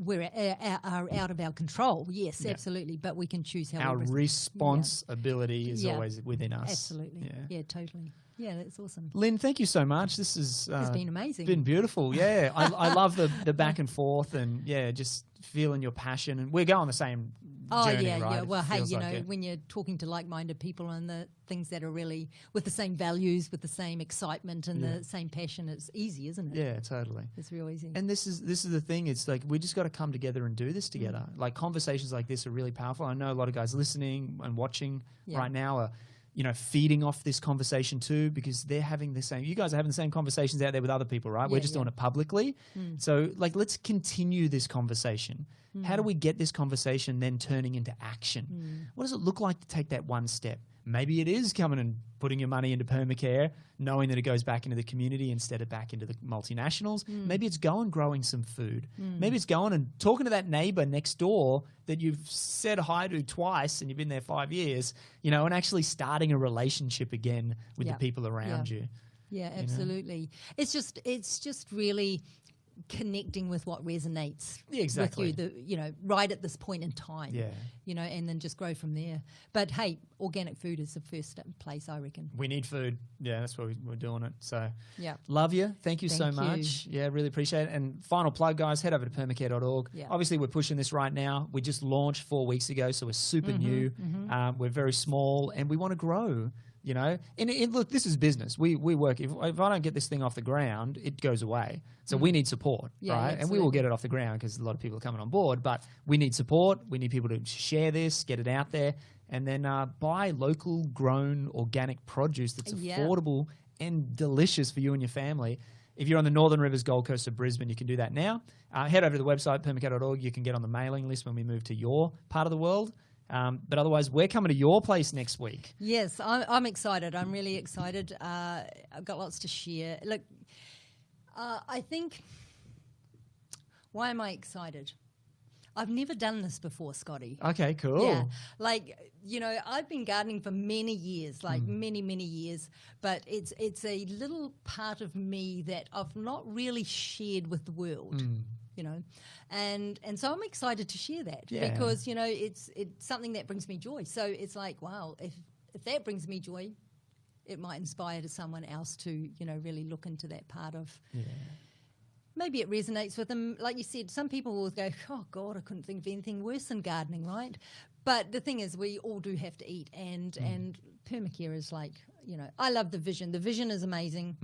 are out of our control. Yes, absolutely. But we can choose how our we responsibility is always within us. Absolutely. Yeah, totally. Yeah, that's awesome. Lyn, thank you so much. This has been amazing. Been beautiful. Yeah, I love the back and forth and just feeling your passion. And we're going the same journey, right? Yeah. Well, hey, you like know, when you're talking to like-minded people and the things that are really with the same values, with the same excitement and the same passion, it's easy, isn't it? Yeah, totally. It's real easy. And this is the thing. It's like we just got to come together and do this together. Like conversations like this are really powerful. I know a lot of guys listening and watching right now are, you know, feeding off this conversation too, because they're having the same, you guys are having the same conversations out there with other people, right? We're just doing it publicly. So like, let's continue this conversation. How do we get this conversation then turning into action? What does it look like to take that one step? Maybe it is coming and putting your money into PermaCare, knowing that it goes back into the community instead of back into the multinationals. Maybe it's going growing some food. Maybe it's going and talking to that neighbor next door that you've said hi to twice and you've been there 5 years, you know, and actually starting a relationship again with the people around you. Yeah, absolutely. Know? It's just really connecting with what resonates with you, you know, right at this point in time. Yeah. You know, and then just grow from there. But hey, organic food is the first place, I reckon. We need food. Yeah, that's why we're doing it. So love you. Thank you so much. Yeah, really appreciate it. And final plug, guys, head over to permacare.org. Yeah. Obviously, we're pushing this right now. We just launched 4 weeks ago, so we're super new. We're very small and we want to grow. You know, and look, this is business. We work. If I don't get this thing off the ground, it goes away. So we need support, right? Absolutely. And we will get it off the ground because a lot of people are coming on board. But we need support. We need people to share this, get it out there, and then buy local grown organic produce that's affordable and delicious for you and your family. If you're on the Northern Rivers, Gold Coast, or Brisbane, you can do that now. Head over to the website, permacare.org. You can get on the mailing list when we move to your part of the world. But otherwise, we're coming to your place next week. Yes, I'm excited. I'm really excited. I've got lots to share. Look, I think, why am I excited? I've never done this before, Scotty. Okay, cool. Yeah, like, you know, I've been gardening for many years, like many years, but it's a little part of me that I've not really shared with the world. You know, and so I'm excited to share that because, you know, it's something that brings me joy. So it's like, wow, if that brings me joy, it might inspire to someone else to, you know, really look into that part of. Maybe it resonates with them. Like you said, some people will go, oh God, I couldn't think of anything worse than gardening, right? But the thing is, we all do have to eat, and PermaCare is like, you know, I love the vision. The vision is amazing.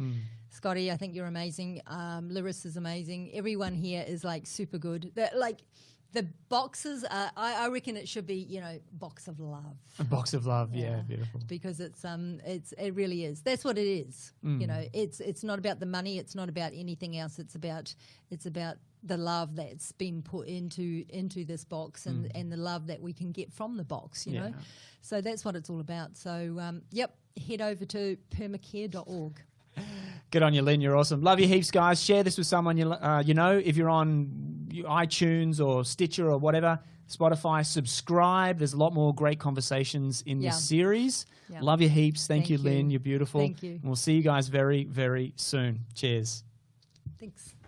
Scotty, I think you're amazing. Larissa is amazing. Everyone here is like super good. Like the boxes are, I reckon it should be, you know, box of love. A box of love, yeah, beautiful. Because it really is. That's what it is. You know, it's not about the money. It's not about anything else. It's about the love that's been put into this box and the love that we can get from the box. You know, so that's what it's all about. So head over to permacare.org. Good on you, Lyn. You're awesome. Love you heaps, guys. Share this with someone you know. If you're on iTunes or Stitcher or whatever, Spotify, subscribe. There's a lot more great conversations in this series. Love you heaps. Thank you, Lyn. You're beautiful. Thank you. And we'll see you guys very, very soon. Cheers. Thanks.